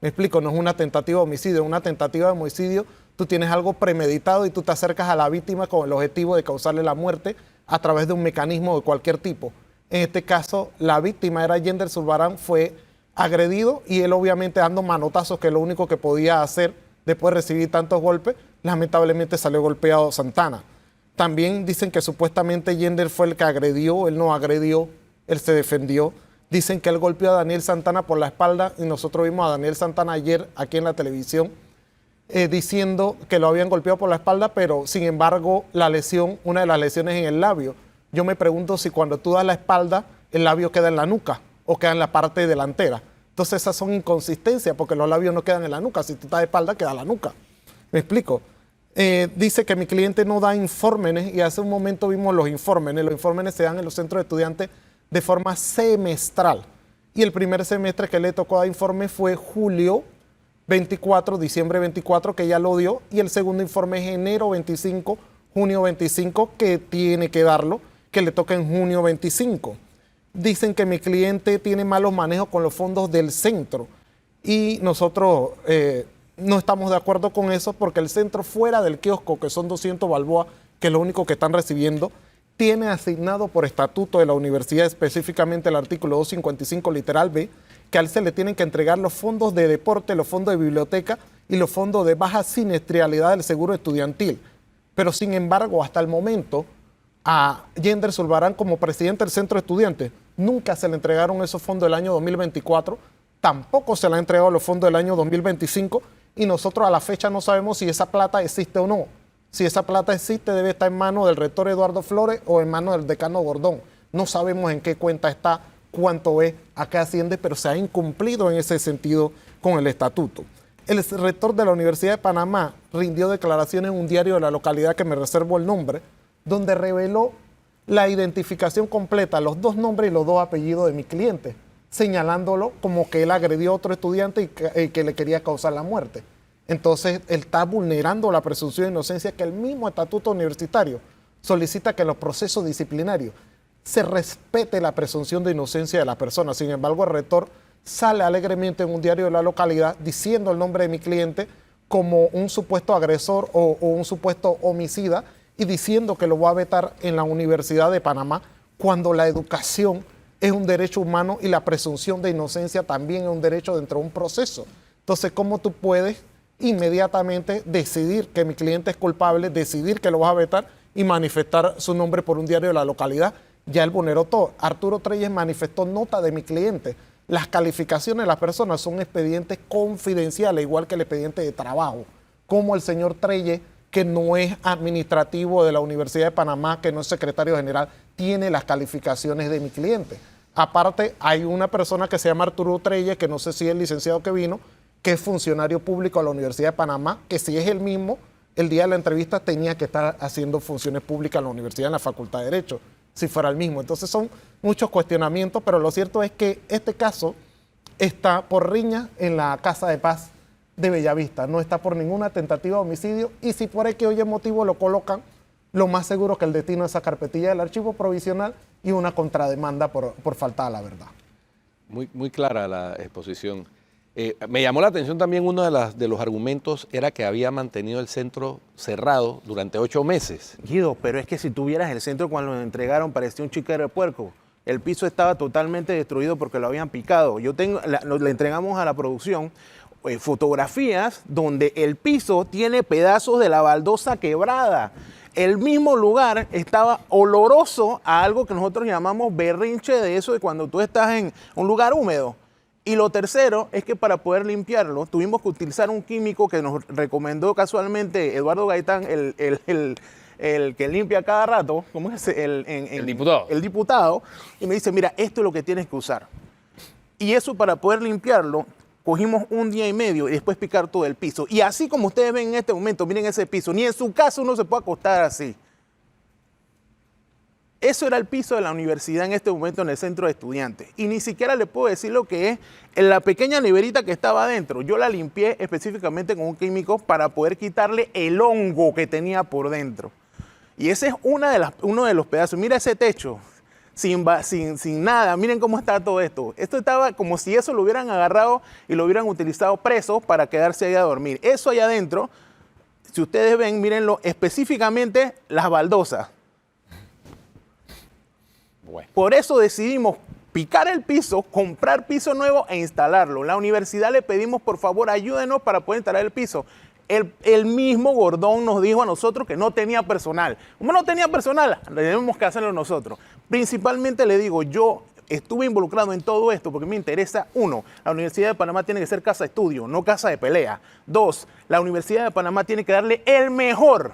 [SPEAKER 5] Me explico, no es una tentativa de homicidio. En una tentativa de homicidio tú tienes algo premeditado y tú te acercas a la víctima con el objetivo de causarle la muerte a través de un mecanismo de cualquier tipo. En este caso, la víctima era Yender Zurbarán, fue agredido y él obviamente dando manotazos, que es lo único que podía hacer después de recibir tantos golpes, lamentablemente salió golpeado Santana. También dicen que supuestamente Yender fue el que agredió, él no agredió, él se defendió. Dicen que él golpeó a Daniel Santana por la espalda y nosotros vimos a Daniel Santana ayer aquí en la televisión diciendo que lo habían golpeado por la espalda, pero sin embargo la lesión, una de las lesiones en el labio. Yo me pregunto si cuando tú das la espalda, el labio queda en la nuca o queda en la parte delantera. Entonces esas son inconsistencias porque los labios no quedan en la nuca. Si tú estás de espalda, queda en la nuca. ¿Me explico? Dice que mi cliente no da informes y hace un momento vimos los informes. Los informes se dan en los centros de estudiantes de forma semestral. Y el primer semestre que le tocó dar informe fue julio 24, diciembre 24, que ya lo dio. Y el segundo informe es enero 25, junio 25, que tiene que darlo, que le toca en junio 25. Dicen que mi cliente tiene malos manejos con los fondos del centro. Y nosotros no estamos de acuerdo con eso porque el centro fuera del kiosco, que son 200 balboas, que es lo único que están recibiendo, tiene asignado por estatuto de la universidad, específicamente el artículo 255 literal B, que a él se le tienen que entregar los fondos de deporte, los fondos de biblioteca y los fondos de baja siniestralidad del seguro estudiantil. Pero sin embargo, hasta el momento, a Yender Zurbarán como presidente del centro de estudiantes, nunca se le entregaron esos fondos del año 2024, tampoco se le han entregado los fondos del año 2025 y nosotros a la fecha no sabemos si esa plata existe o no. Si esa plata existe, debe estar en manos del rector Eduardo Flores o en manos del decano Gordón. No sabemos en qué cuenta está, cuánto es, a qué asciende, pero se ha incumplido en ese sentido con el estatuto. El rector de la Universidad de Panamá rindió declaraciones en un diario de la localidad que me reservo el nombre, donde reveló la identificación completa, los 2 nombres y los 2 apellidos de mi cliente, señalándolo como que él agredió a otro estudiante y que le quería causar la muerte. Entonces, él está vulnerando la presunción de inocencia que el mismo estatuto universitario solicita que en los procesos disciplinarios se respete la presunción de inocencia de la persona. Sin embargo, el rector sale alegremente en un diario de la localidad diciendo el nombre de mi cliente como un supuesto agresor o un supuesto homicida y diciendo que lo va a vetar en la Universidad de Panamá cuando la educación es un derecho humano y la presunción de inocencia también es un derecho dentro de un proceso. Entonces, ¿cómo tú puedes inmediatamente decidir que mi cliente es culpable, decidir que lo vas a vetar y manifestar su nombre por un diario de la localidad? Ya él vulneró todo. Arturo Treyes manifestó nota de mi cliente. Las calificaciones de las personas son expedientes confidenciales, igual que el expediente de trabajo. Como el señor Treyes, que no es administrativo de la Universidad de Panamá, que no es secretario general, tiene las calificaciones de mi cliente. Aparte, hay una persona que se llama Arturo Treyes, que no sé si es el licenciado que vino, que es funcionario público de la Universidad de Panamá, que si es el mismo, el día de la entrevista tenía que estar haciendo funciones públicas en la universidad, en la Facultad de Derecho, si fuera el mismo. Entonces son muchos cuestionamientos, pero lo cierto es que este caso está por riña en la Casa de Paz de Bellavista, no está por ninguna tentativa de homicidio y si por X o Y motivo lo colocan, lo más seguro es que el destino de esa carpetilla del archivo provisional y una contrademanda por falta a la verdad.
[SPEAKER 1] Muy clara la exposición. Me llamó la atención también uno de los argumentos era que había mantenido el centro cerrado durante 8 meses.
[SPEAKER 6] Guido, pero es que si tuvieras el centro cuando lo entregaron parecía un chiquero de puerco. El piso estaba totalmente destruido porque lo habían picado. Le entregamos a la producción fotografías donde el piso tiene pedazos de la baldosa quebrada. El mismo lugar estaba oloroso a algo que nosotros llamamos berrinche de eso de cuando tú estás en un lugar húmedo. Y lo tercero es que para poder limpiarlo tuvimos que utilizar un químico que nos recomendó casualmente Eduardo Gaitán, el que limpia cada rato, ¿cómo es?
[SPEAKER 2] El diputado.
[SPEAKER 6] El diputado, y me dice, mira, esto es lo que tienes que usar. Y eso para poder limpiarlo, cogimos 1 día y medio y después picar todo el piso. Y así como ustedes ven en este momento, miren ese piso, ni en su casa uno se puede acostar así. Eso era el piso de la universidad en este momento en el centro de estudiantes. Y ni siquiera le puedo decir lo que es en la pequeña neverita que estaba adentro. Yo la limpié específicamente con un químico para poder quitarle el hongo que tenía por dentro. Y ese es uno de los pedazos. Mira ese techo, sin nada. Miren cómo está todo esto. Esto estaba como si eso lo hubieran agarrado y lo hubieran utilizado preso para quedarse ahí a dormir. Eso allá adentro, si ustedes ven, mírenlo, específicamente las baldosas.
[SPEAKER 2] Bueno.
[SPEAKER 6] Por eso decidimos picar el piso, comprar piso nuevo e instalarlo. La universidad le pedimos, por favor, ayúdenos para poder instalar el piso. El mismo Gordón nos dijo a nosotros que no tenía personal. Como no tenía personal, tenemos que hacerlo nosotros. Principalmente le digo, yo estuve involucrado en todo esto porque me interesa, 1, la Universidad de Panamá tiene que ser casa de estudio, no casa de pelea. 2, la Universidad de Panamá tiene que darle el mejor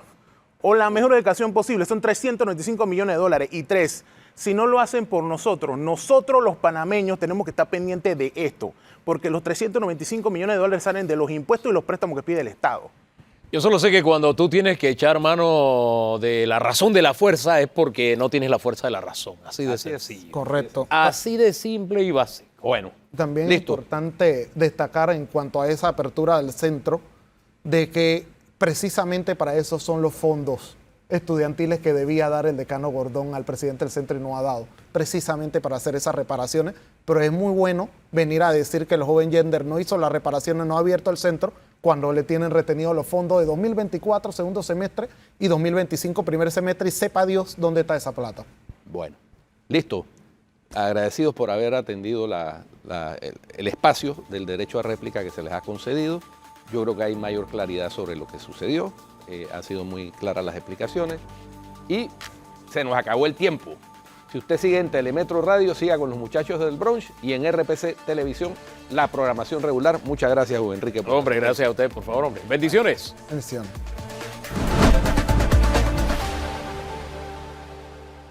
[SPEAKER 6] o la mejor educación posible. Son 395 millones de dólares. Y 3, si no lo hacen por nosotros los panameños tenemos que estar pendientes de esto, porque los 395 millones de dólares salen de los impuestos y los préstamos que pide el Estado.
[SPEAKER 2] Yo solo sé que cuando tú tienes que echar mano de la razón de la fuerza es porque no tienes la fuerza de la razón. Así de sencillo.
[SPEAKER 5] Correcto.
[SPEAKER 2] Así de simple y básico. Bueno,
[SPEAKER 5] También
[SPEAKER 2] listo.
[SPEAKER 5] es importante destacar en cuanto a esa apertura del centro, de que precisamente para eso son los fondos estudiantiles que debía dar el decano Gordón al presidente del centro y no ha dado, precisamente para hacer esas reparaciones. Pero es muy bueno venir a decir que el joven Yender no hizo las reparaciones, no ha abierto el centro, cuando le tienen retenidos los fondos de 2024, segundo semestre, y 2025, primer semestre, y sepa Dios dónde está esa plata.
[SPEAKER 1] Bueno, listo. Agradecidos por haber atendido el espacio del derecho a réplica que se les ha concedido. Yo creo que hay mayor claridad sobre lo que sucedió. Han sido muy claras las explicaciones. Y se nos acabó el tiempo. Si usted sigue en Telemetro Radio, siga con los muchachos del brunch y en RPC Televisión, la programación regular. Muchas gracias, Hugo Enrique.
[SPEAKER 2] Hombre, gracias a usted, por favor, hombre. Bendiciones.
[SPEAKER 5] Bendiciones.